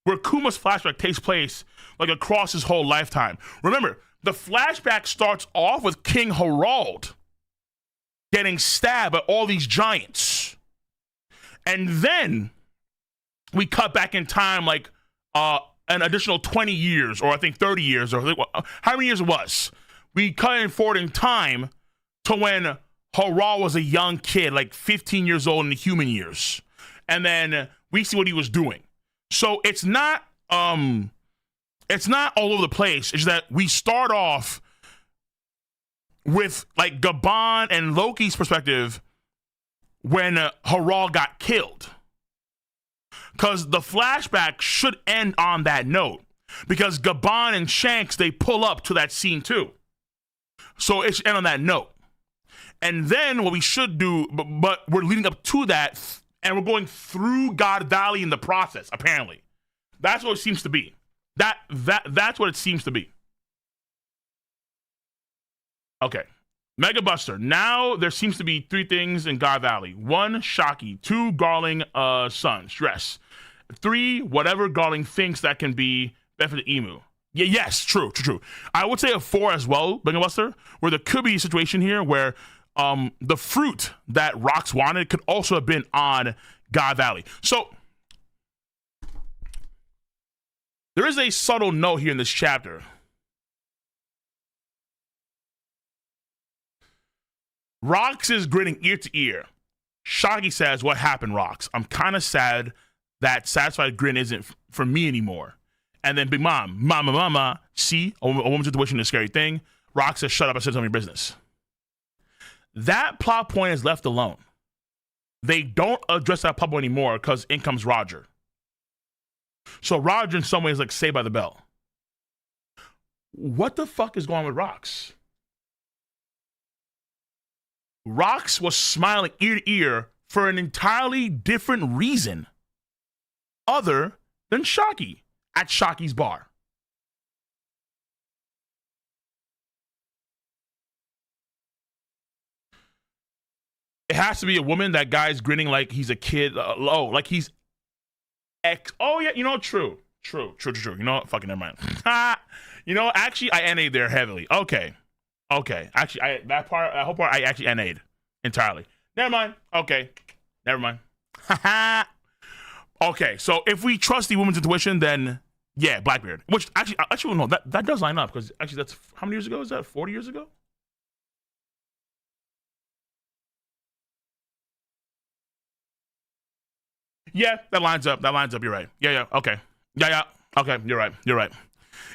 where Kuma's flashback takes place like across his whole lifetime. Remember, the flashback starts off with King Harald getting stabbed by all these giants, and then we cut back in time like an additional 20 years, or I think 30 years, or how many years it was. We cut in forward in time to when Harald was a young kid, like 15 years old in the human years. And then we see what he was doing. So it's not it's not all over the place. It's that we start off with like Gabon and Loki's perspective when Harald got killed. Because the flashback should end on that note. Because Gabon and Shanks, they pull up to that scene too. So it should end on that note. And then what we should do, but we're leading up to that, and we're going through God Valley in the process, apparently. That's what it seems to be. That's what it seems to be. Okay. Mega Buster. Now there seems to be 3 things in God Valley. 1, Shocky. 2, Garling Sun. Stress. 3, whatever Garling thinks that can be benefit Emu. Yeah, yes, true. I would say a 4 as well, Mega Buster, where there could be a situation here where the fruit that Rox wanted could also have been on God Valley. So there is a subtle note here in this chapter. Rox is grinning ear to ear. Shaggy says, "What happened, Rox? I'm kind of sad that satisfied grin isn't for me anymore." And then Big Mama, see, a woman's intuition is a scary thing. Rox says, "Shut up, I said some of your business." That plot point is left alone. They don't address that plot point anymore because in comes Roger. So Roger in some ways like Saved by the Bell. What the fuck is going on with Rox? Rox was smiling ear to ear for an entirely different reason other than Shocky at Shocky's bar. It has to be a woman. That guy's grinning like he's a kid. Like he's oh yeah, you know, true. You know what? Fucking never mind. You know, actually, I NA'd there heavily. Okay. Actually, that whole part, I actually NA'd entirely. Never mind. Okay. Never mind. Okay, so if we trust the woman's intuition, then yeah, Blackbeard. Which actually no, that does line up because actually that's how many years ago is that? 40 years ago? Yeah, that lines up. You're right. Yeah. Okay. Yeah. Okay, you're right.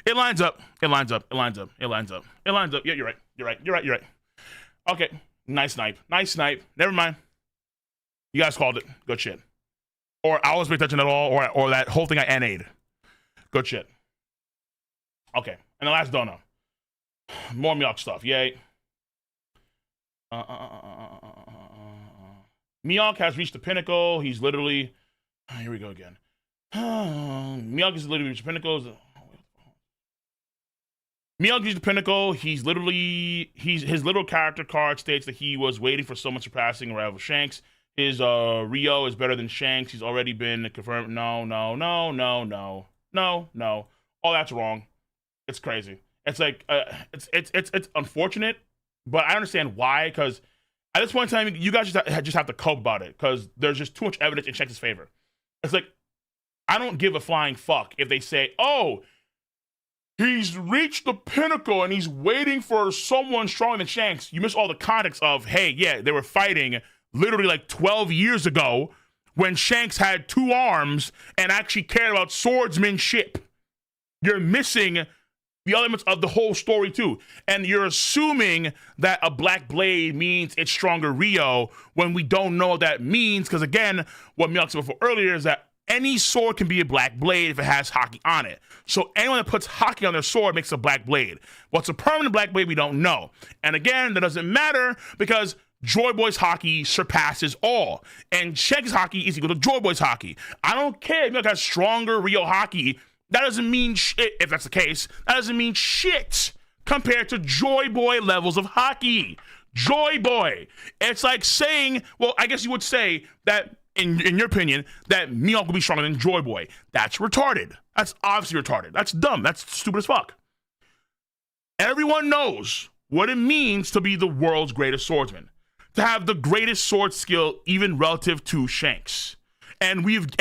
It lines up. Yeah, you're right. Okay. Nice snipe. Never mind. You guys called it. Good shit. Or I wasn't paying attention at all, or that whole thing I NA'd. Good shit. Okay. And the last dono. More Miyok stuff. Yay. Miyok has reached the pinnacle. He's literally... here we go again. Miyok has literally reached the pinnacle. Miyok reached the pinnacle. His little character card states that he was waiting for someone surpassing rival Shanks. His Rio is better than Shanks. He's already been confirmed. No. All that's wrong. It's crazy. It's like it's unfortunate, but I understand why. Because at this point in time, you guys just have to cope about it. Because there's just too much evidence in Shanks' favor. It's like I don't give a flying fuck if they say, "Oh, he's reached the pinnacle and he's waiting for someone stronger than Shanks." You miss all the context of, hey, yeah, they were fighting literally like 12 years ago when Shanks had 2 arms and actually cared about swordsmanship. You're missing the elements of the whole story too. And you're assuming that a black blade means it's stronger Rio when we don't know what that means. Because again, what Miyok said before earlier is that any sword can be a black blade if it has hockey on it. So anyone that puts hockey on their sword makes a black blade. What's a permanent black blade, we don't know. And again, that doesn't matter because Joy Boy's hockey surpasses all. And Shanks' hockey is equal to Joy Boy's hockey. I don't care if Miyok has stronger Rio hockey. That doesn't mean shit, if that's the case. That doesn't mean shit compared to Joy Boy levels of hockey. Joy Boy. It's like saying, well, I guess you would say that, in your opinion, that Miyok will be stronger than Joy Boy. That's retarded. That's obviously retarded. That's dumb. That's stupid as fuck. Everyone knows what it means to be the world's greatest swordsman. To have the greatest sword skill even relative to Shanks. And we have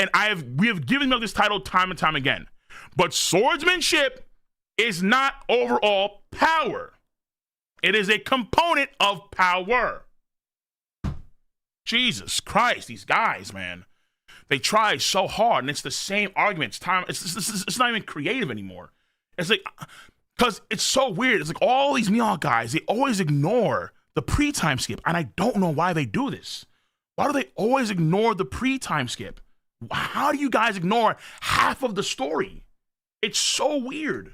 given Miyok this title time and time again. But swordsmanship is not overall power. It is a component of power. Jesus Christ, these guys, man. they try so hard, and it's the same arguments. It's not even creative anymore. It's like, because it's so weird. It's like all these Mihawk guys, they always ignore the pre-time skip, and I don't know why they do this. Why do they always ignore the pre-time skip? How do you guys ignore half of the story? It's so weird.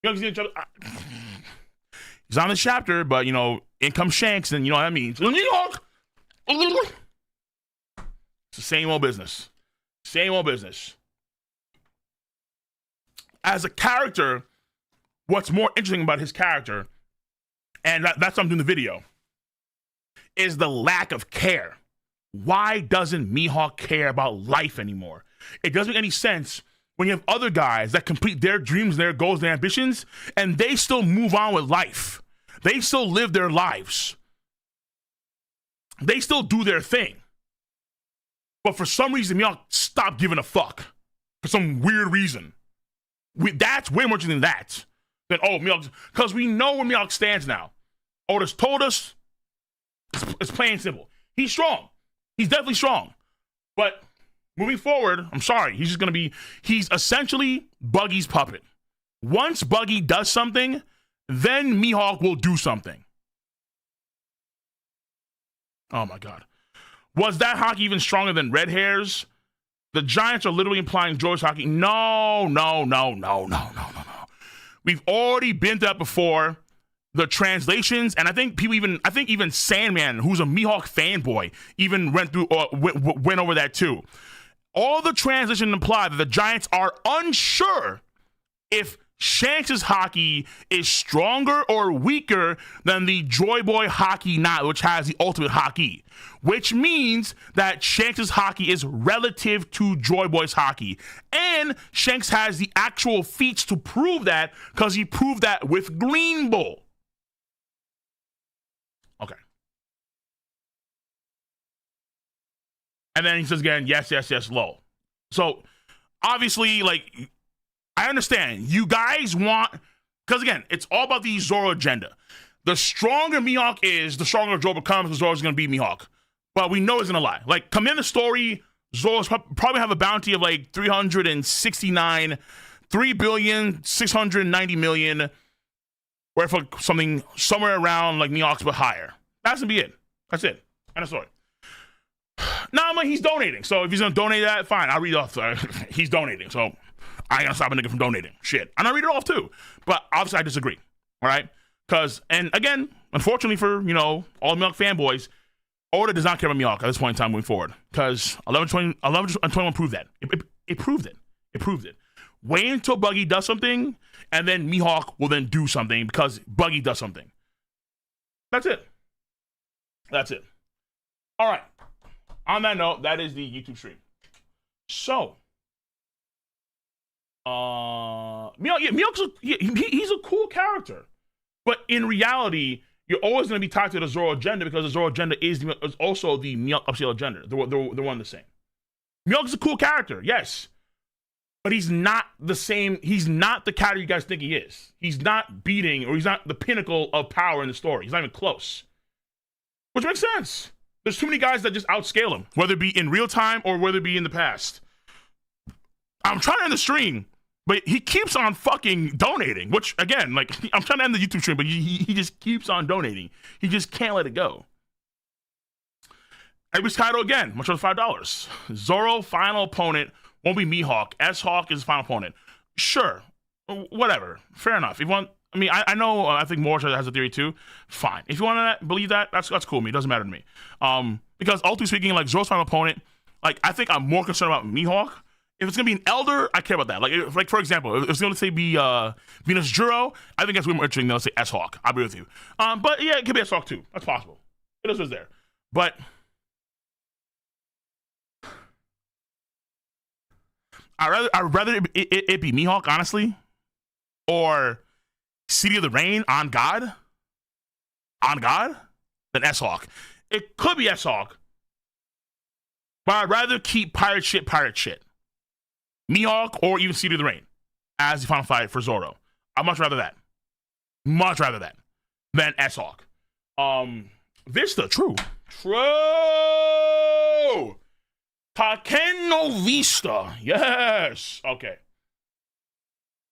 He's on the chapter, but in comes Shanks, and you know what that means. It's the same old business. Same old business. As a character, what's more interesting about his character, and that's what I'm doing the video, is the lack of care. Why doesn't Mihawk care about life anymore? It doesn't make any sense when you have other guys that complete their dreams, their goals, their ambitions, and they still move on with life. They still live their lives. They still do their thing. But for some reason, Mihawk stopped giving a fuck. For some weird reason. That's way more interesting than that. Mihawk, because we know where Mihawk stands now. Oda's told us, it's plain and simple. He's strong. He's definitely strong. But moving forward, I'm sorry, he's essentially Buggy's puppet. Once Buggy does something, then Mihawk will do something. Oh my God. Was that hockey even stronger than Red Hair's? The Giants are literally implying George hockey. No. We've already been there before. The translations, and I think even Sandman, who's a Mihawk fanboy, even went over that too. All the translations imply that the Giants are unsure if Shanks' hockey is stronger or weaker than the Joy Boy hockey knot, which has the ultimate hockey, which means that Shanks' hockey is relative to Joy Boy's hockey. And Shanks has the actual feats to prove that, because he proved that with Green Bull. Okay. And then he says again, yes, lol. So obviously, I understand you guys want, because again, it's all about the Zoro agenda. The stronger Mihawk is, the stronger Zoro becomes, because Zoro's going to be Mihawk. But we know it's going to lie. Come in the story, Zoro's probably have a bounty of 369, 3,690,000,000, or for something somewhere around Mihawk's, but higher. That's going to be it. That's it. End of story. Nah, he's donating. So if he's going to donate that, fine. I'll read it off. He's donating. So I ain't going to stop a nigga from donating. Shit. And I'll read it off too. But obviously I disagree. All right? Because, and again, unfortunately for, all Mihawk fanboys, Oda does not care about Mihawk at this point in time moving forward. Because 11/21 proved that. It proved it. It proved it. Wait until Buggy does something, and then Mihawk will then do something because Buggy does something. That's it. That's it. All right. On that note, that is the YouTube stream. So, Mihawk's he's a cool character, but in reality, you're always going to be tied to the Zoro agenda, because the Zoro agenda is also the Mihawk upscale agenda. They're one and the same. Mihawk's a cool character, yes. But he's not the same. He's not the character you guys think he is. He's not beating, or he's not the pinnacle of power in the story. He's not even close. Which makes sense. There's too many guys that just outscale him, whether it be in real time or whether it be in the past. I'm trying to end the stream, but he keeps on fucking donating, which, again, I'm trying to end the YouTube stream, but he just keeps on donating. He just can't let it go. Everybody's Kaido again, much over $5. Zoro, final opponent, won't be Mihawk. S-Hawk is his final opponent. Sure. Whatever. Fair enough. If you want, I know, I think Morris has a theory too. Fine. If you want to believe that, that's cool with me. It doesn't matter to me. Because ultimately speaking, Zoro's final opponent, I think I'm more concerned about Mihawk. If it's going to be an Elder, I care about that. For example, if it's going to say be Venus Juro, I think that's way more interesting than, let's say, S-Hawk. I'll be with you. But yeah, it could be S-Hawk too. That's possible. It is what's there. But I'd rather it be Mihawk, honestly, or City of the Rain on God, than S-Hawk. It could be S-Hawk, but I'd rather keep pirate shit. Mihawk or even City of the Rain as the final fight for Zoro. I'd much rather that. Much rather that than S-Hawk. Vista, true. Takeno Vista. Yes. Okay.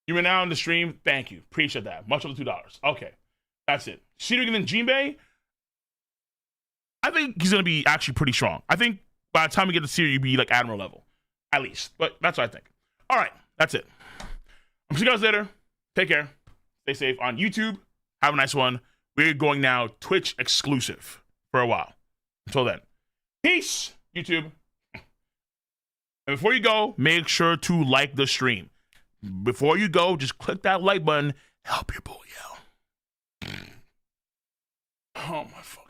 You were now in the stream. Thank you. Appreciate that. Much of the $2. Okay. That's it. Shiryu and Jinbei. I think he's going to be actually pretty strong. I think by the time we get to Shiryu, you'll be like Admiral level. At least. But that's what I think. All right. That's it. I'll see you guys later. Take care. Stay safe on YouTube. Have a nice one. We're going now Twitch exclusive for a while. Until then. Peace, YouTube. And before you go, make sure to like the stream. Before you go, just click that like button. Help your boy out. Oh, my fuck.